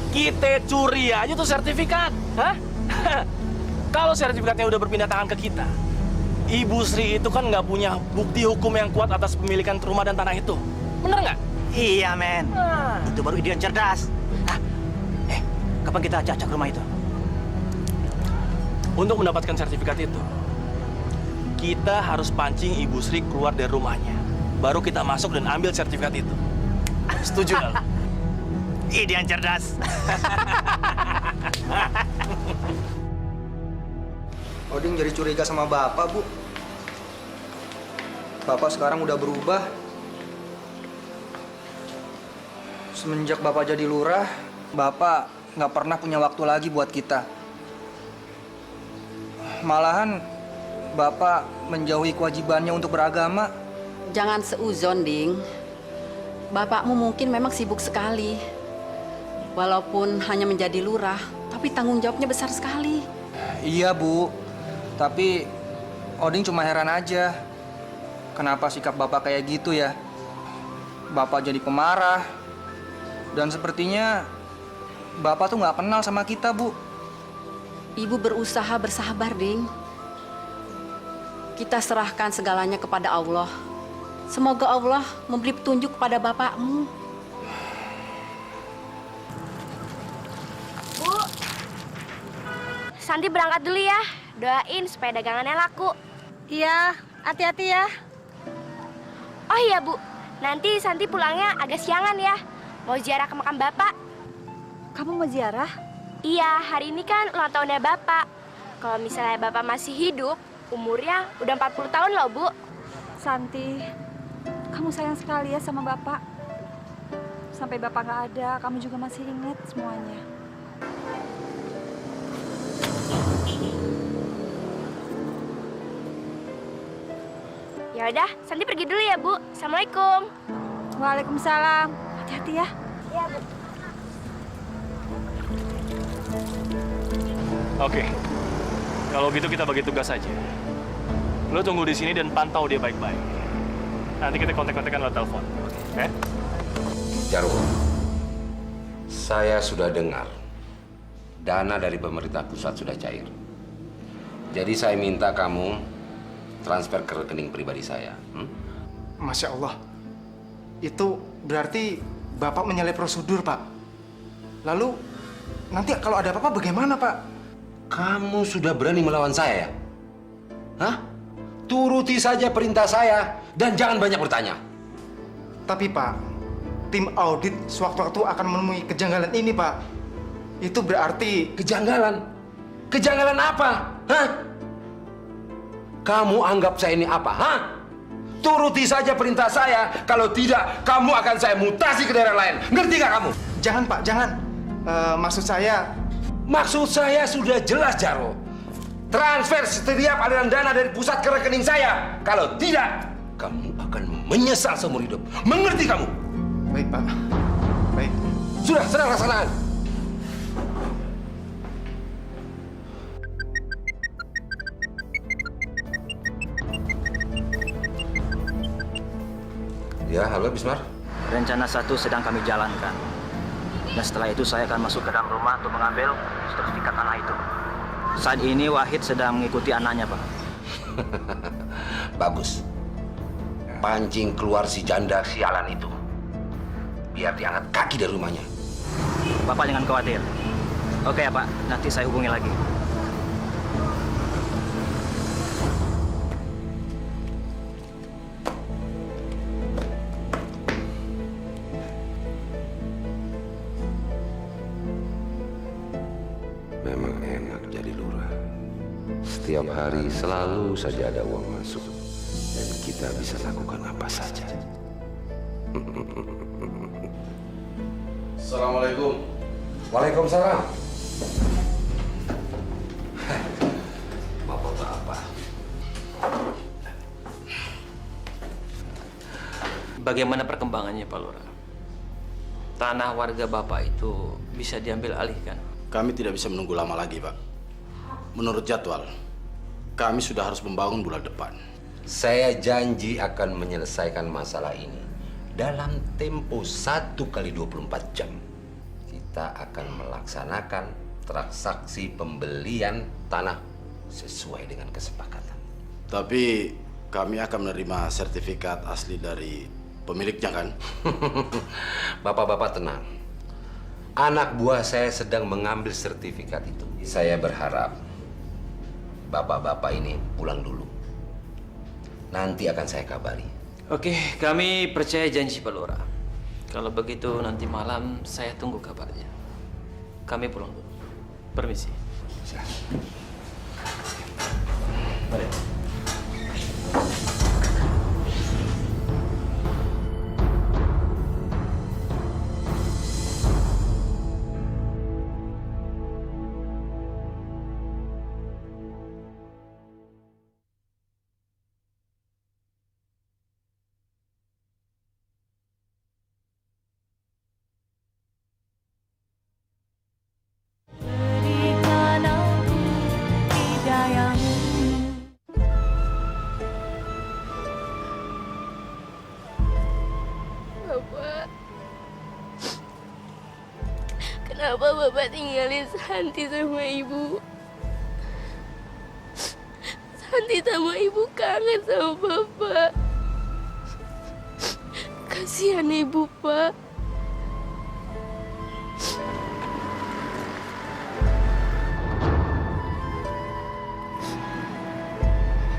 Kita curi aja tuh sertifikat. Hah? Kalau sertifikatnya udah berpindah tangan ke kita, Ibu Sri itu kan nggak punya bukti hukum yang kuat atas pemilikan rumah dan tanah itu. Bener nggak? Iya, men. Itu baru ide yang cerdas. Kapan kita acak-acak rumah itu? Untuk mendapatkan sertifikat itu, kita harus pancing Ibu Sri keluar dari rumahnya. Baru kita masuk dan ambil sertifikat itu. Setuju nggak? Ide yang cerdas. Oding jadi curiga sama Bapak, Bu. Bapak sekarang udah berubah. Semenjak Bapak jadi lurah, Bapak nggak pernah punya waktu lagi buat kita. Malahan Bapak menjauhi kewajibannya untuk beragama. Jangan seuzon, Ding. Bapakmu mungkin memang sibuk sekali. Walaupun hanya menjadi lurah, tapi tanggung jawabnya besar sekali. Iya, Bu. Tapi Oding cuma heran aja. Kenapa sikap Bapak kayak gitu ya? Bapak jadi pemarah. Dan sepertinya Bapak tuh nggak kenal sama kita, Bu. Ibu berusaha bersabar, Ding. Kita serahkan segalanya kepada Allah. Semoga Allah memberi petunjuk kepada bapakmu. Bu, Santi berangkat dulu ya. Doain supaya dagangannya laku. Iya, hati-hati ya. Oh iya, Bu. Nanti Santi pulangnya agak siangan ya. Mau ziarah ke makam Bapak. Kamu mau ziarah? Iya, hari ini kan ulang tahunnya Bapak. Kalau misalnya Bapak masih hidup, umurnya udah 40 tahun loh, Bu. Santi, kamu sayang sekali ya sama Bapak. Sampai Bapak nggak ada, kamu juga masih ingat semuanya. Ya udah, Santi pergi dulu ya, Bu. Assalamualaikum. Waalaikumsalam. Hati-hati ya. Iya, Bu. Oke. Kalau gitu kita bagi tugas aja. Lo tunggu di sini dan pantau dia baik-baik. Nanti kita kontak-kontakan lewat telepon. Oke? Jarwo, saya sudah dengar dana dari pemerintah pusat sudah cair. Jadi saya minta kamu transfer ke rekening pribadi saya. Masya Allah. Itu berarti Bapak menyalahi prosedur, Pak. Lalu, nanti kalau ada apa-apa bagaimana, Pak? Kamu sudah berani melawan saya ya? Hah? Turuti saja perintah saya dan jangan banyak bertanya. Tapi, Pak, tim audit sewaktu-waktu akan menemui kejanggalan ini, Pak. Itu berarti... Kejanggalan? Kejanggalan apa? Hah? Kamu anggap saya ini apa? Hah? Turuti saja perintah saya. Kalau tidak, kamu akan saya mutasi ke daerah lain. Ngerti gak kamu? Jangan, Pak, jangan. Maksud saya... Maksud saya sudah jelas, Jarwo. Transfer setiap aliran dana dari pusat ke rekening saya. Kalau tidak, kamu akan menyesal seumur hidup. Mengerti kamu? Baik, Pak. Baik. Sudah, sedang laksanakan. Ya, halo Bismar. Rencana 1 sedang kami jalankan. Dan setelah itu saya akan masuk ke dalam rumah untuk mengambil sertifikat tanah itu. Saat ini Wahid sedang mengikuti anaknya, Pak. Bagus. Pancing keluar si janda sialan itu. Biar diangkat kaki dari rumahnya. Bapak jangan khawatir. Oke ya, Pak. Nanti saya hubungi lagi. Memang enak jadi lurah. Setiap hari selalu saja ada uang masuk. Dan kita kita bisa lakukan apa saja. Assalamualaikum. Waalaikumsalam. Bapak-bapak. Bagaimana perkembangannya, Pak Lurah? Tanah warga Bapak itu bisa diambil alihkan? Kami tidak bisa menunggu lama lagi, Pak. Menurut jadwal, kami sudah harus membangun bulan depan. Saya janji akan menyelesaikan masalah ini dalam tempo 1 kali 24 jam. Kita akan melaksanakan transaksi pembelian tanah sesuai dengan kesepakatan. Tapi kami akan menerima sertifikat asli dari pemiliknya, kan? Bapak-bapak tenang. Anak buah saya sedang mengambil sertifikat itu. Saya berharap bapak-bapak ini pulang dulu. Nanti akan saya kabari. Oke, kami percaya janji Pak Lurah. Kalau begitu nanti malam saya tunggu kabarnya. Kami pulang dulu. Permisi. Mari. Bapak, kenapa Bapak tinggalin Santi sama Ibu? Santi sama Ibu kangen sama Bapak. Kasihan Ibu, Pak.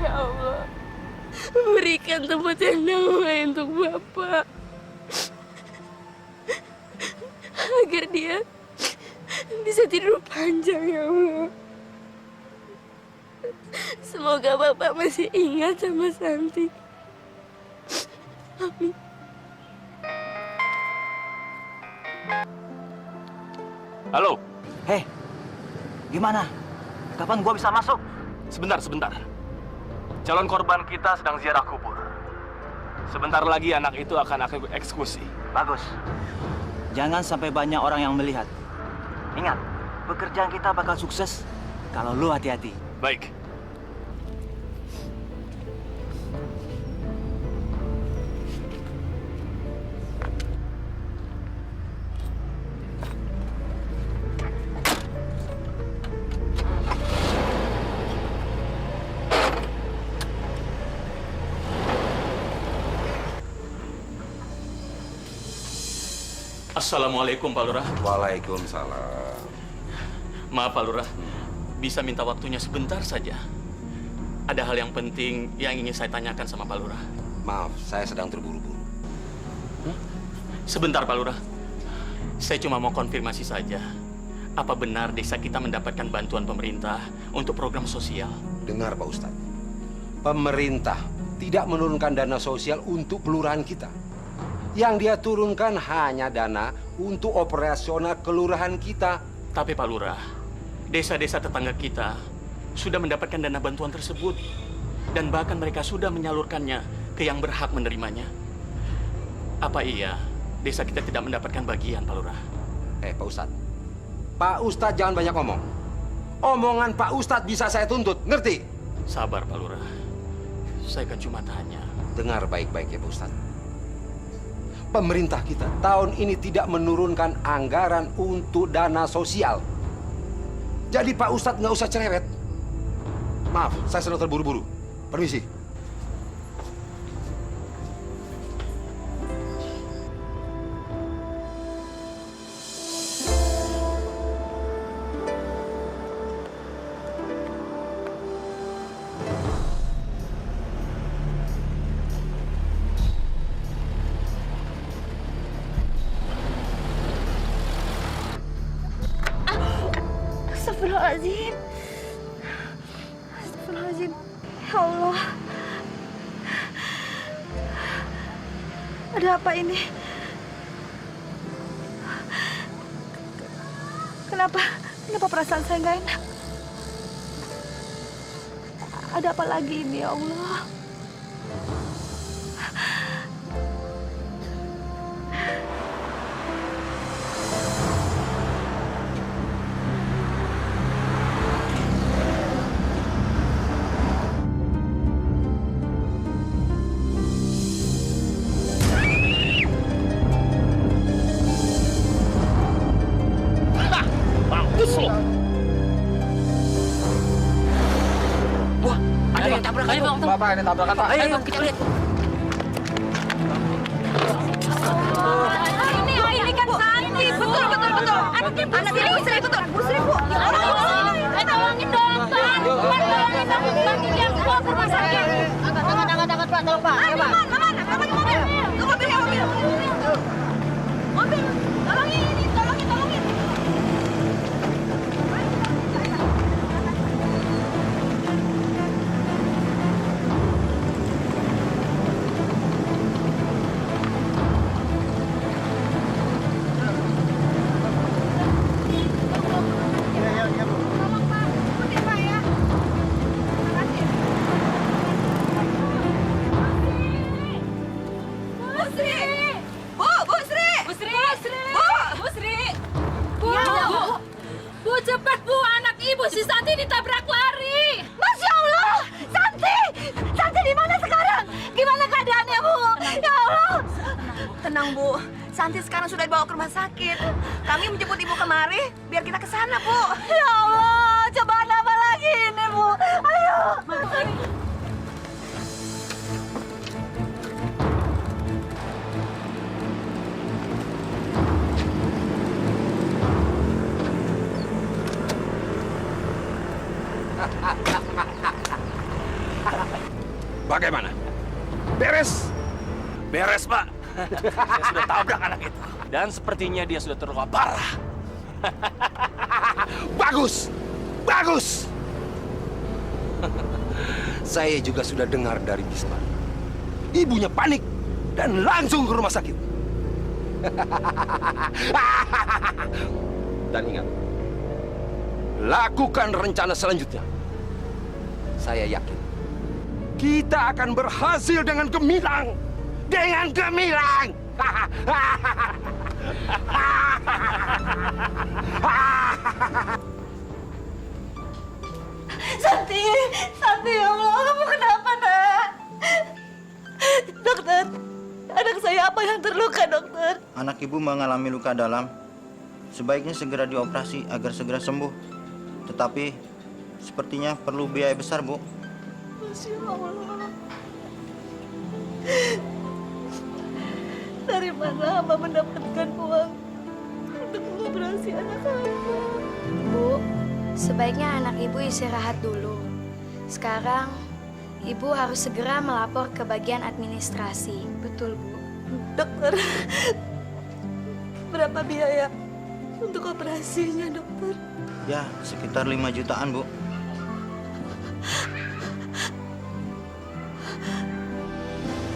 Ya Allah, berikan tempat yang damai untuk Bapak. Agar dia bisa tidur panjang, ya Allah. Semoga Bapak masih ingat sama Santi. Amin. Halo. Hei, gimana? Kapan gua bisa masuk? Sebentar. Calon korban kita sedang ziarah kubur. Sebentar lagi anak itu akan aku eksekusi. Bagus. Jangan sampai banyak orang yang melihat. Ingat, pekerjaan kita bakal sukses kalau lu hati-hati. Baik. Assalamualaikum, Pak Lurah. Waalaikumsalam. Maaf, Pak Lurah. Bisa minta waktunya sebentar saja. Ada hal yang penting yang ingin saya tanyakan sama Pak Lurah. Maaf, saya sedang terburu-buru. Sebentar, Pak Lurah. Saya cuma mau konfirmasi saja. Apa benar desa kita mendapatkan bantuan pemerintah untuk program sosial? Dengar, Pak Ustadz. Pemerintah tidak menurunkan dana sosial untuk kelurahan kita. Yang dia turunkan hanya dana untuk operasional kelurahan kita. Tapi Pak Lurah, desa-desa tetangga kita sudah mendapatkan dana bantuan tersebut. Dan bahkan mereka sudah menyalurkannya ke yang berhak menerimanya. Apa iya desa kita tidak mendapatkan bagian, Pak Lurah? Pak Ustadz. Pak Ustadz jangan banyak ngomong. Omongan Pak Ustadz bisa saya tuntut, ngerti? Sabar, Pak Lurah. Saya kan cuma tanya. Dengar baik-baik ya, Pak Ustadz. Pemerintah kita tahun ini tidak menurunkan anggaran untuk dana sosial. Jadi Pak Ustadz nggak usah cerewet. Maaf, saya sedang terburu-buru. Permisi. Astagfirullahaladzim. Astagfirullahaladzim. Ya Allah. Ada apa ini? Kenapa perasaan saya nggak enak? Ada apa lagi ini, ya Allah? Mampus lo! Wah, ada yang tabrak. Ayo, Bang. Bapak, ada tabrakan, Pak. Ayo, Bang, kita lihat. Ini kan Santi. Betul. Anak ini Bu Sri, betul. Bu Sri, Bu. Tolongin dong, Pak. Tolongin dong. Nanti dia bawa ke rumah sakit. Angkat, Pak. Tolong, Pak. Ayo, Pak. Mana? Ke mobil. Mobil. Tolongin. Bu, cepat Bu, anak ibu si Santi ditabrak lari. Masya Allah, Santi di mana sekarang? Gimana keadaannya, Bu? Ya Allah. Tenang, Bu. Santi sekarang sudah dibawa ke rumah sakit. Kami menjemput Ibu kemari biar kita ke sana, Bu. Ya Allah, cobaan apa lagi ini, Bu? Ayo. Bagaimana? Beres? Beres, Pak. Saya sudah tabrak anak itu. Dan sepertinya dia sudah terluka parah. Bagus! Saya juga sudah dengar dari Bisma. Ibunya panik dan langsung ke rumah sakit. Dan ingat, lakukan rencana selanjutnya. Saya yakin kita akan berhasil dengan gemilang. Santi, ya Allah, kamu kenapa, Nak? Dokter, anak saya apa yang terluka, dokter? Anak ibu mengalami luka dalam. Sebaiknya segera dioperasi agar segera sembuh. Tetapi sepertinya perlu biaya besar, Bu. Masya Allah. Dari mana hamba mendapatkan uang untuk mengoperasi anak hamba? Bu, sebaiknya anak ibu istirahat dulu. Sekarang, ibu harus segera melapor ke bagian administrasi. Betul, Bu. Dokter, berapa biaya untuk operasinya, dokter? Ya, sekitar 5 jutaan, Bu.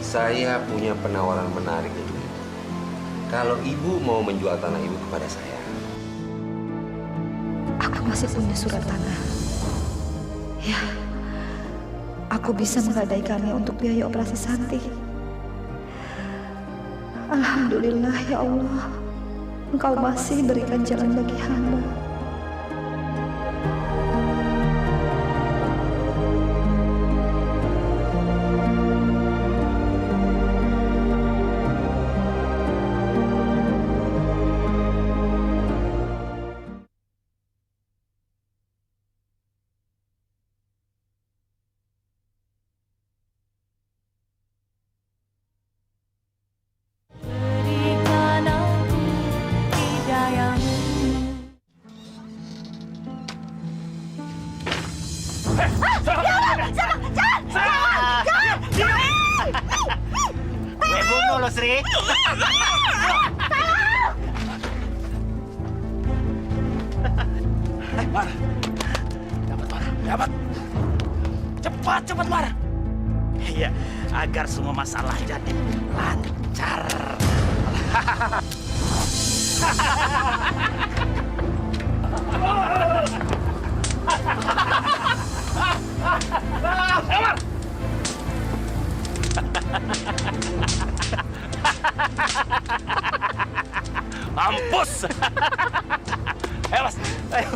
Saya punya penawaran menarik untuk ibu. Kalau ibu mau menjual tanah ibu kepada saya. Aku masih punya surat tanah. Ya, aku bisa menggadaikannya untuk biaya operasi Santi. Alhamdulillah, ya Allah. Engkau masih berikan jalan bagi hamba. Gue bunuh lo, Sri. Mar. Dapat. Cepat, Mar. Iya, agar semua masalah jadi lancar. lancar. Mampus. Ayo, Mas. Ayo.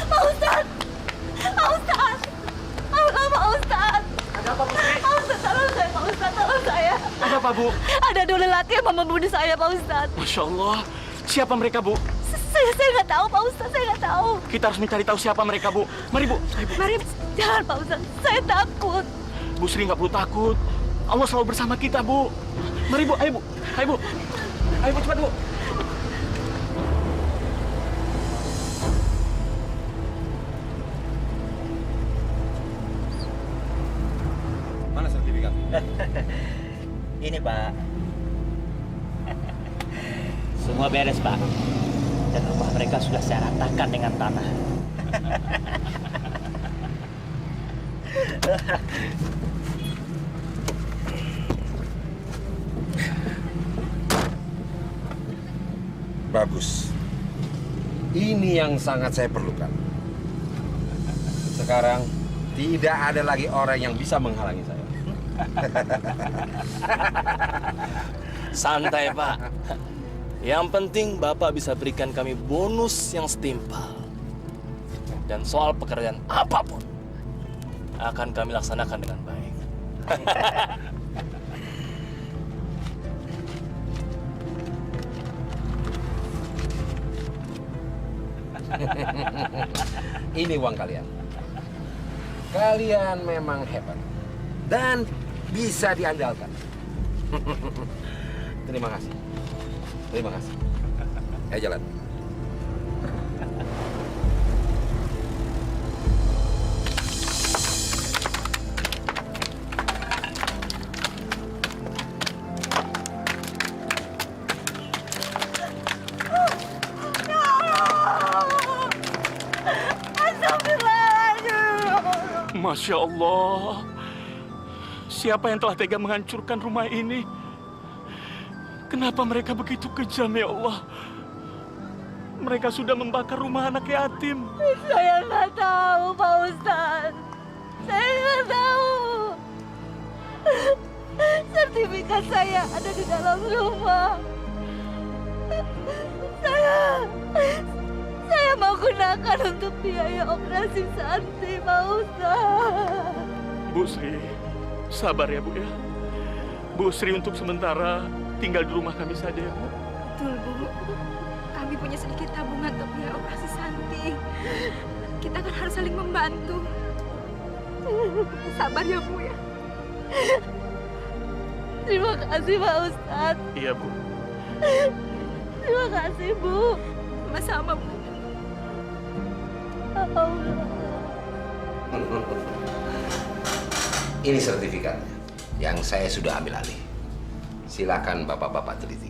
Pak Ustadz! Pak Ustadz! Pak Ustadz! Ada apa, Putri? Pak Ustadz, tolong saya, Pak Ustadz, tolong saya. Ada apa, Bu? Ada dua lelaki yang mau membunuh saya, Pak Ustadz. Masya Allah. Siapa mereka, Bu? Saya nggak tahu, Pak Ustadz, saya nggak tahu. Kita harus mencari tahu siapa mereka, Bu. Mari, Bu. Ayo, Bu. Mari, jangan, Pak Ustadz, saya takut. Bu Sri nggak perlu takut. Allah selalu bersama kita, Bu. Mari, Bu. Ayo, Bu. Ayo, Bu. Ayo, Bu, cepat, Bu. Mana sertifikat? Ini, Pak. Semua beres, Pak. Dan rumah mereka sudah saya ratakan dengan tanah. Bagus. Ini yang sangat saya perlukan. Sekarang tidak ada lagi orang yang bisa menghalangi saya. Santai, Pak. Yang penting Bapak bisa berikan kami bonus yang setimpal. Dan soal pekerjaan apapun akan kami laksanakan dengan baik. Ini uang kalian. Kalian memang hebat dan bisa diandalkan. Terima kasih. Terima kasih. Ayo jalan. Masya Allah. Siapa yang telah tega menghancurkan rumah ini? Kenapa mereka begitu kejam, ya Allah? Mereka sudah membakar rumah anak yatim. Saya nggak tahu, Pak Ustadz. Saya nggak tahu. Sertifikat saya ada di dalam rumah. Saya mau gunakan untuk biaya operasi Santi, Pak Ustadz. Bu Sri, sabar ya, Bu ya. Bu Sri untuk sementara tinggal di rumah kami saja ya, Bu. Betul, Bu. Kami punya sedikit tabungan untuk biaya operasi Santi. Kita kan harus saling membantu. Sabar ya, Bu ya. Terima kasih, Pak Ustadz. Iya, Bu. Terima kasih, Bu. Sama-sama, Bu. Ini sertifikatnya yang saya sudah ambil alih. Silakan bapak-bapak teliti.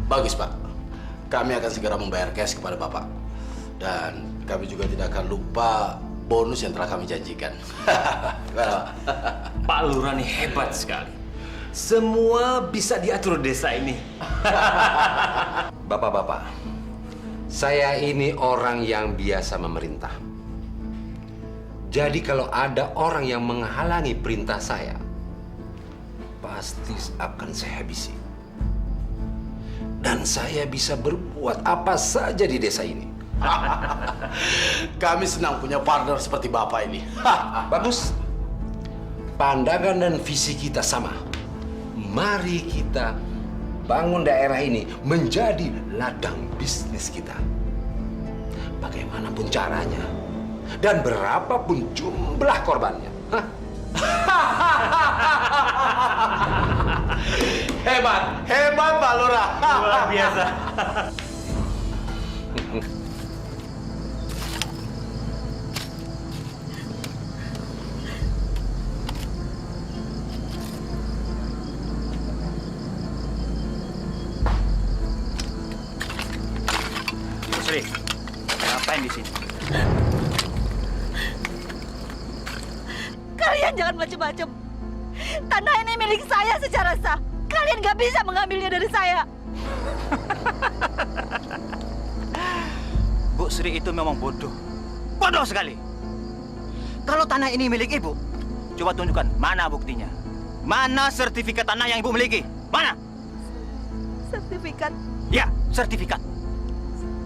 Bagus, Pak. Kami akan segera membayar cash kepada Bapak. Dan kami juga tidak akan lupa bonus yang telah kami janjikan. Gimana, Pak? Pak Lurah nih hebat sekali. Semua bisa diatur desa ini. Bapak-bapak, saya ini orang yang biasa memerintah. Jadi kalau ada orang yang menghalangi perintah saya, pasti akan saya habisi. Dan saya bisa berbuat apa saja di desa ini. Kami senang punya partner seperti Bapak ini. Bagus. Pandangan dan visi kita sama. Mari kita bangun daerah ini menjadi ladang bisnis kita. Bagaimanapun caranya dan berapapun jumlah korbannya. Hebat, hebat Pak Lurah. Luar biasa. Sri, ngapain di sini? Kalian jangan macam-macam. Tanah ini milik saya secara sah. Kalian gak bisa mengambilnya dari saya. Bu Sri itu memang bodoh. Bodoh sekali. Kalau tanah ini milik Ibu, coba tunjukkan mana buktinya. Mana sertifikat tanah yang Ibu miliki? Mana? Sertifikat? Ya, sertifikat.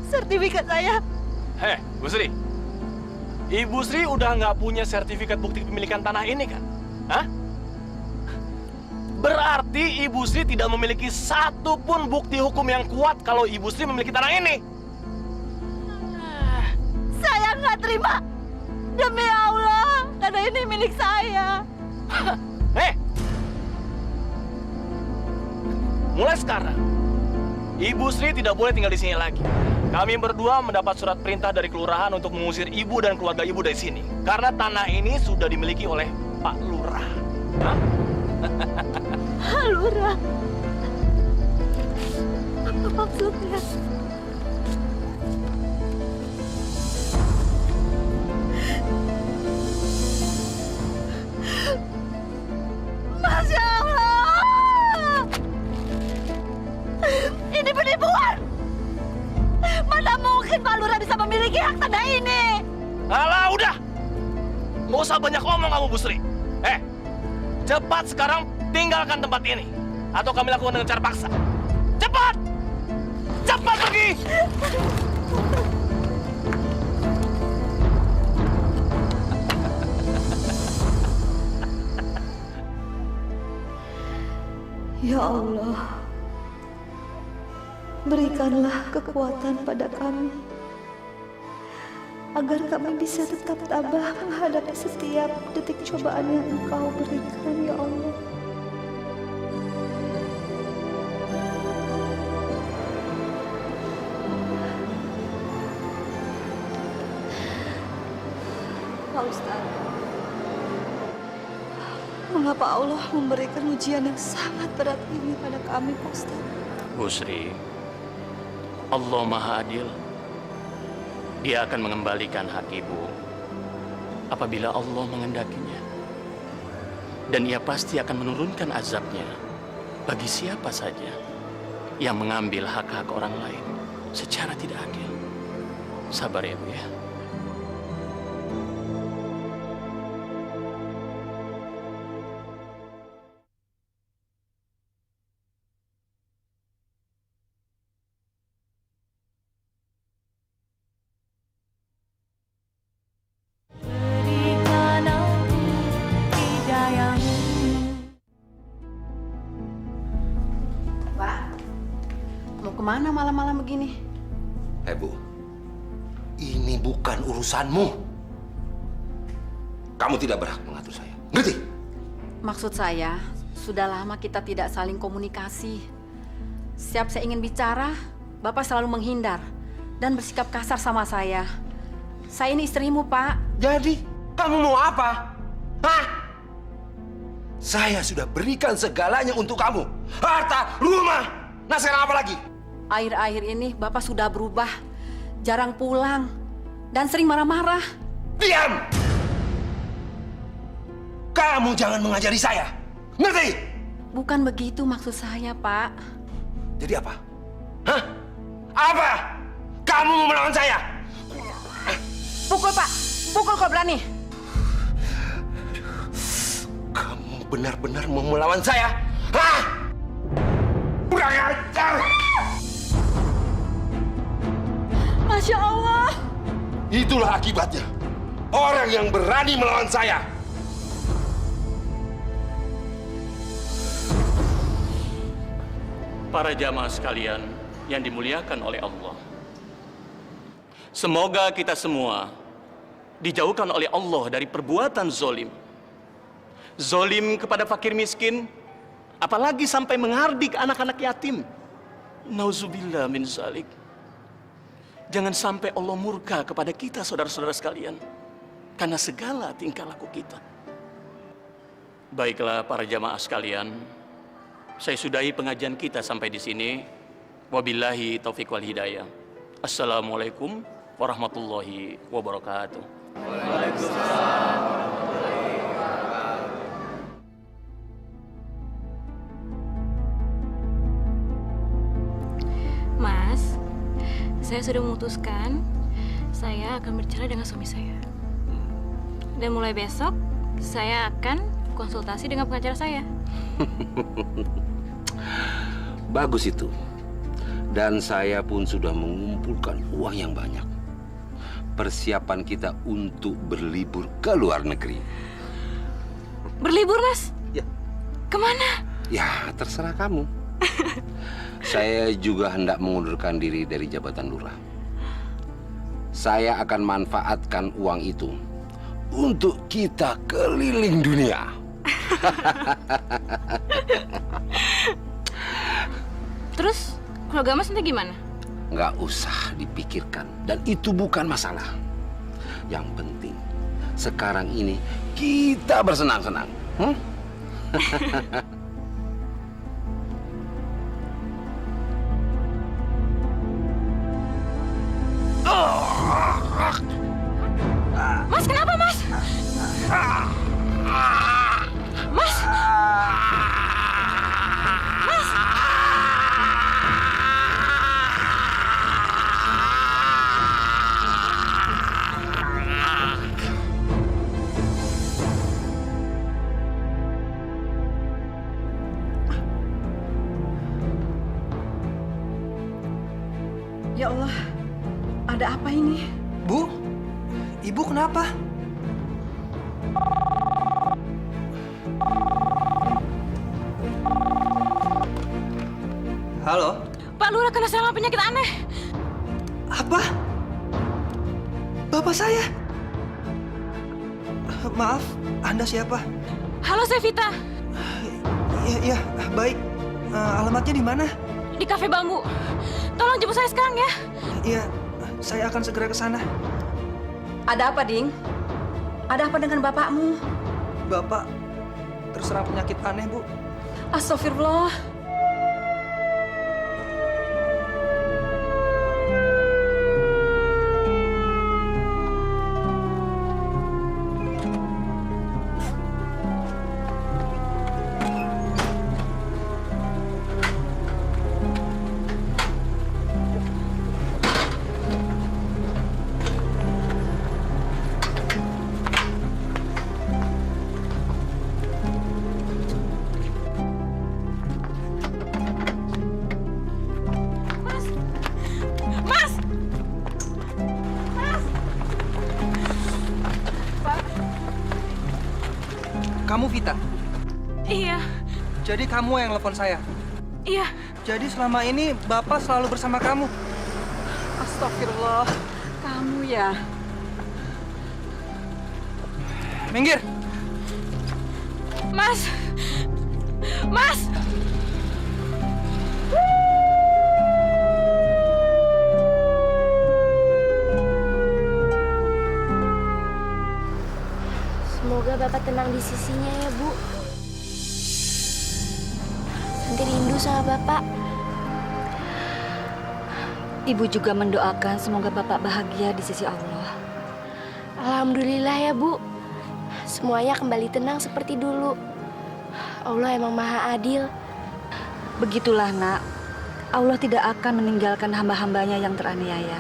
Sertifikat saya. Heh, Bu Sri. Ibu Sri udah nggak punya sertifikat bukti kepemilikan tanah ini kan? Hah? Berarti Ibu Sri tidak memiliki satu pun bukti hukum yang kuat kalau Ibu Sri memiliki tanah ini. Saya nggak terima. Demi Allah, tanah ini milik saya. Mulai sekarang, Ibu Sri tidak boleh tinggal di sini lagi. Kami berdua mendapat surat perintah dari kelurahan untuk mengusir ibu dan keluarga ibu dari sini. Karena tanah ini sudah dimiliki oleh Pak Lurah. Hah? Lurah? Apa maksudnya? Masya Allah! Ini penipuan! Mana mungkin Pak Lurah bisa memiliki hak tanah ini? Alah, udah! Nggak usah banyak ngomong kamu, Bu Sri. Cepat sekarang tinggalkan tempat ini. Atau kami lakukan dengan cara paksa. Cepat! Cepat pergi! Ya Allah, berikanlah kekuatan pada kami agar kami bisa tetap tabah menghadapi setiap detik cobaan yang Engkau berikan, ya Allah. Pak Ustadz, mengapa Allah memberikan ujian yang sangat berat ini pada kami, Pak Ustadz? Bu Sri, Allah Maha Adil. Dia akan mengembalikan hak ibu apabila Allah mengendakinya. Dan ia pasti akan menurunkan azabnya bagi siapa saja yang mengambil hak-hak orang lain secara tidak adil. Sabar ya, Bu ya. Kemana malam-malam begini? Bu, ini bukan urusanmu. Kamu tidak berhak mengatur saya. Ngerti? Maksud saya, sudah lama kita tidak saling komunikasi. Setiap saya ingin bicara, Bapak selalu menghindar dan bersikap kasar sama saya. Saya ini istrimu, Pak. Jadi, kamu mau apa? Hah? Saya sudah berikan segalanya untuk kamu. Harta, rumah. Nah, sekarang apa lagi? Akhir-akhir ini Bapak sudah berubah, jarang pulang, dan sering marah-marah. Diam! Kamu jangan mengajari saya, ngerti? Bukan begitu maksud saya, Pak. Jadi apa? Hah? Apa? Kamu mau melawan saya? Pukul, Pak. Pukul kalau berani. Kamu benar-benar mau melawan saya? Hah? Kurang ajar! Masya Allah. Itulah akibatnya. Orang yang berani melawan saya. Para jamaah sekalian yang dimuliakan oleh Allah. Semoga kita semua dijauhkan oleh Allah dari perbuatan zolim. Zolim kepada fakir miskin, apalagi sampai menghardik anak-anak yatim. Nauzubillah min zalik. Jangan sampai Allah murka kepada kita, saudara-saudara sekalian, karena segala tingkah laku kita. Baiklah para jamaah sekalian, saya sudahi pengajian kita sampai di sini. Wabillahi taufiq wal hidayah. Assalamualaikum warahmatullahi wabarakatuh. Waalaikumsalam warahmatullahi wabarakatuh. saya sudah memutuskan saya akan bercerai dengan suami saya. Dan mulai besok saya akan konsultasi dengan pengacara saya. Bagus itu. Dan saya pun sudah mengumpulkan uang yang banyak. Persiapan kita untuk berlibur ke luar negeri. Berlibur, Mas? Ya. Kemana? Ya, terserah kamu. Saya juga hendak mengundurkan diri dari jabatan lurah. Saya akan manfaatkan uang itu untuk kita keliling dunia. Terus, keluarga Mas nanti gimana? Nggak usah dipikirkan. Dan itu bukan masalah. Yang penting, sekarang ini kita bersenang-senang. Mas, kenapa, Mas? Mas! Mas! Ya Allah, ada apa ini? Bu, Ibu kenapa? Halo? Pak Lurah kena serangan penyakit aneh. Apa? Bapak saya? Maaf, Anda siapa? Halo, saya Vita. Iya, baik. Alamatnya di mana? Di Cafe Bambu. Tolong jemput saya sekarang ya. Iya, saya akan segera ke sana. Ada apa, Ding? Ada apa dengan bapakmu? Bapak terserang penyakit aneh, Bu. Astagfirullah. Kamu Vita? Iya. Jadi kamu yang telepon saya? Iya. Jadi selama ini Bapak selalu bersama kamu? Astagfirullah. Kamu ya? Minggir! Mas! Mas! Semoga Bapak tenang di sisinya ya, Bu. Santi rindu sama Bapak. Ibu juga mendoakan semoga Bapak bahagia di sisi Allah. Alhamdulillah ya, Bu. Semuanya kembali tenang seperti dulu. Allah emang maha adil. Begitulah, Nak. Allah tidak akan meninggalkan hamba-hambanya yang teraniaya.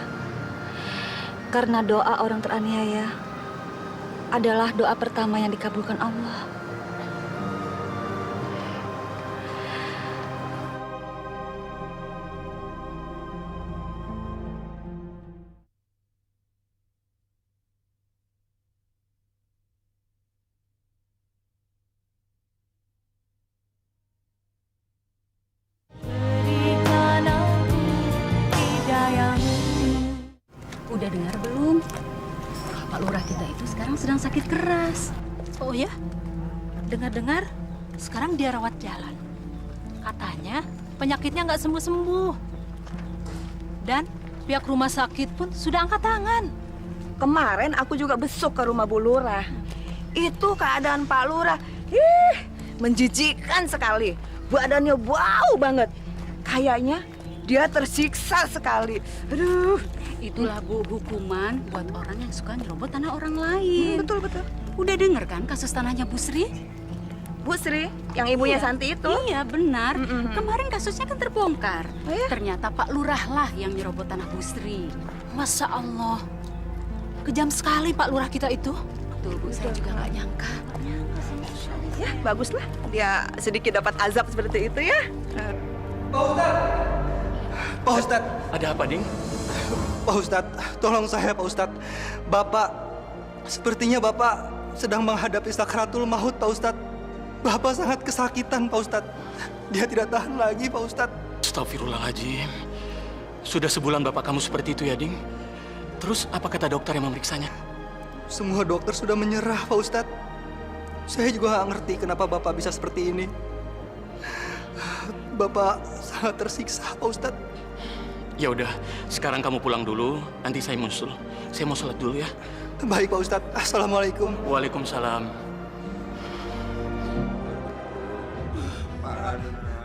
Karena doa orang teraniaya adalah doa pertama yang dikabulkan Allah. Udah dengar belum? Pak Lurah kita itu sekarang sedang sakit keras. Oh ya? Dengar-dengar, sekarang dia rawat jalan. Katanya penyakitnya nggak sembuh-sembuh. Dan pihak rumah sakit pun sudah angkat tangan. Kemarin aku juga besuk ke rumah Bu Lurah. Itu keadaan Pak Lurah. Menjijikkan sekali. Badannya bau banget. Kayaknya dia tersiksa sekali. Aduh. Itulah, Bu, hukuman buat orang yang suka nyerobot tanah orang lain. Betul. Udah denger kan kasus tanahnya Bu Sri? Bu Sri, yang ibunya Iya. Santi itu. Iya, benar. Kemarin kasusnya kan terbongkar. Ternyata Pak Lurah lah yang nyerobot tanah Bu Sri. Masya Allah. Kejam sekali Pak Lurah kita itu. Betul, Bu. Saya juga nggak nyangka. Ya, baguslah. Dia sedikit dapat azab seperti itu ya. Pak Ustadz. Ada apa, Ding? Pak Ustadz, tolong saya Pak Ustadz. Bapak, sepertinya Bapak sedang menghadapi sakratul maut Pak Ustadz. Bapak sangat kesakitan Pak Ustadz. Dia tidak tahan lagi Pak Ustadz. Astagfirullahaladzim. Sudah sebulan bapak kamu seperti itu ya, Ding? Terus apa kata dokter yang memeriksanya? Semua dokter sudah menyerah Pak Ustadz. Saya juga nggak ngerti kenapa Bapak bisa seperti ini. Bapak sangat tersiksa Pak Ustadz. Ya udah, sekarang kamu pulang dulu, nanti saya musul. Saya mau sholat dulu ya. Baik Pak Ustadz. Assalamualaikum. Waalaikumsalam.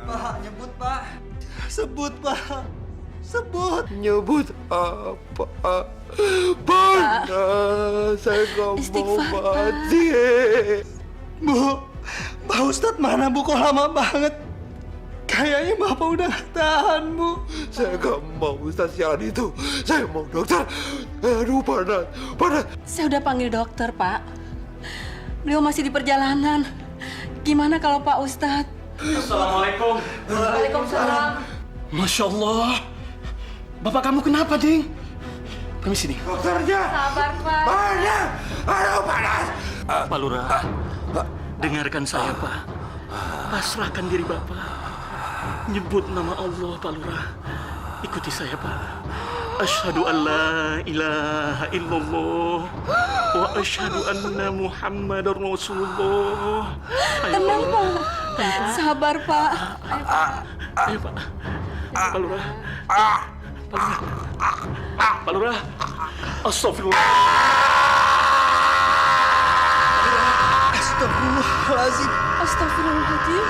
Pak, nyebut Pak. Sebut Pak. Sebut. Nyebut apa? Panas, saya nggak mau mati. Bu, Pak Ustadz mana Bu? Kok lama banget? Kayaknya Bapak udah nggak tahan, Bu. Saya nggak mau Ustadz sialan itu. Saya mau dokter. Aduh, panas. Saya udah panggil dokter, Pak. Beliau masih di perjalanan. Gimana kalau Pak Ustadz? Assalamualaikum. Waalaikumsalam. Masya Allah. Bapak kamu kenapa, Ding? Permisi, Ding. Dokternya. Sabar, Pak. Aduh, panas. Pak Lurah, dengarkan saya, Pak. Pasrahkan diri Bapak. Nyebut nama Allah, Pak Lurah. Ikuti saya, Pak. Asyhadu an la ilaha illallah wa asyhadu anna Muhammadar Rasulullah. Tenang, Pak. Sabar, Pak. Ayo, Pak. Pak Lurah. Pak Lurah. Astagfirullah. Astagfirullahaladzim. Astagfirullahaladzim.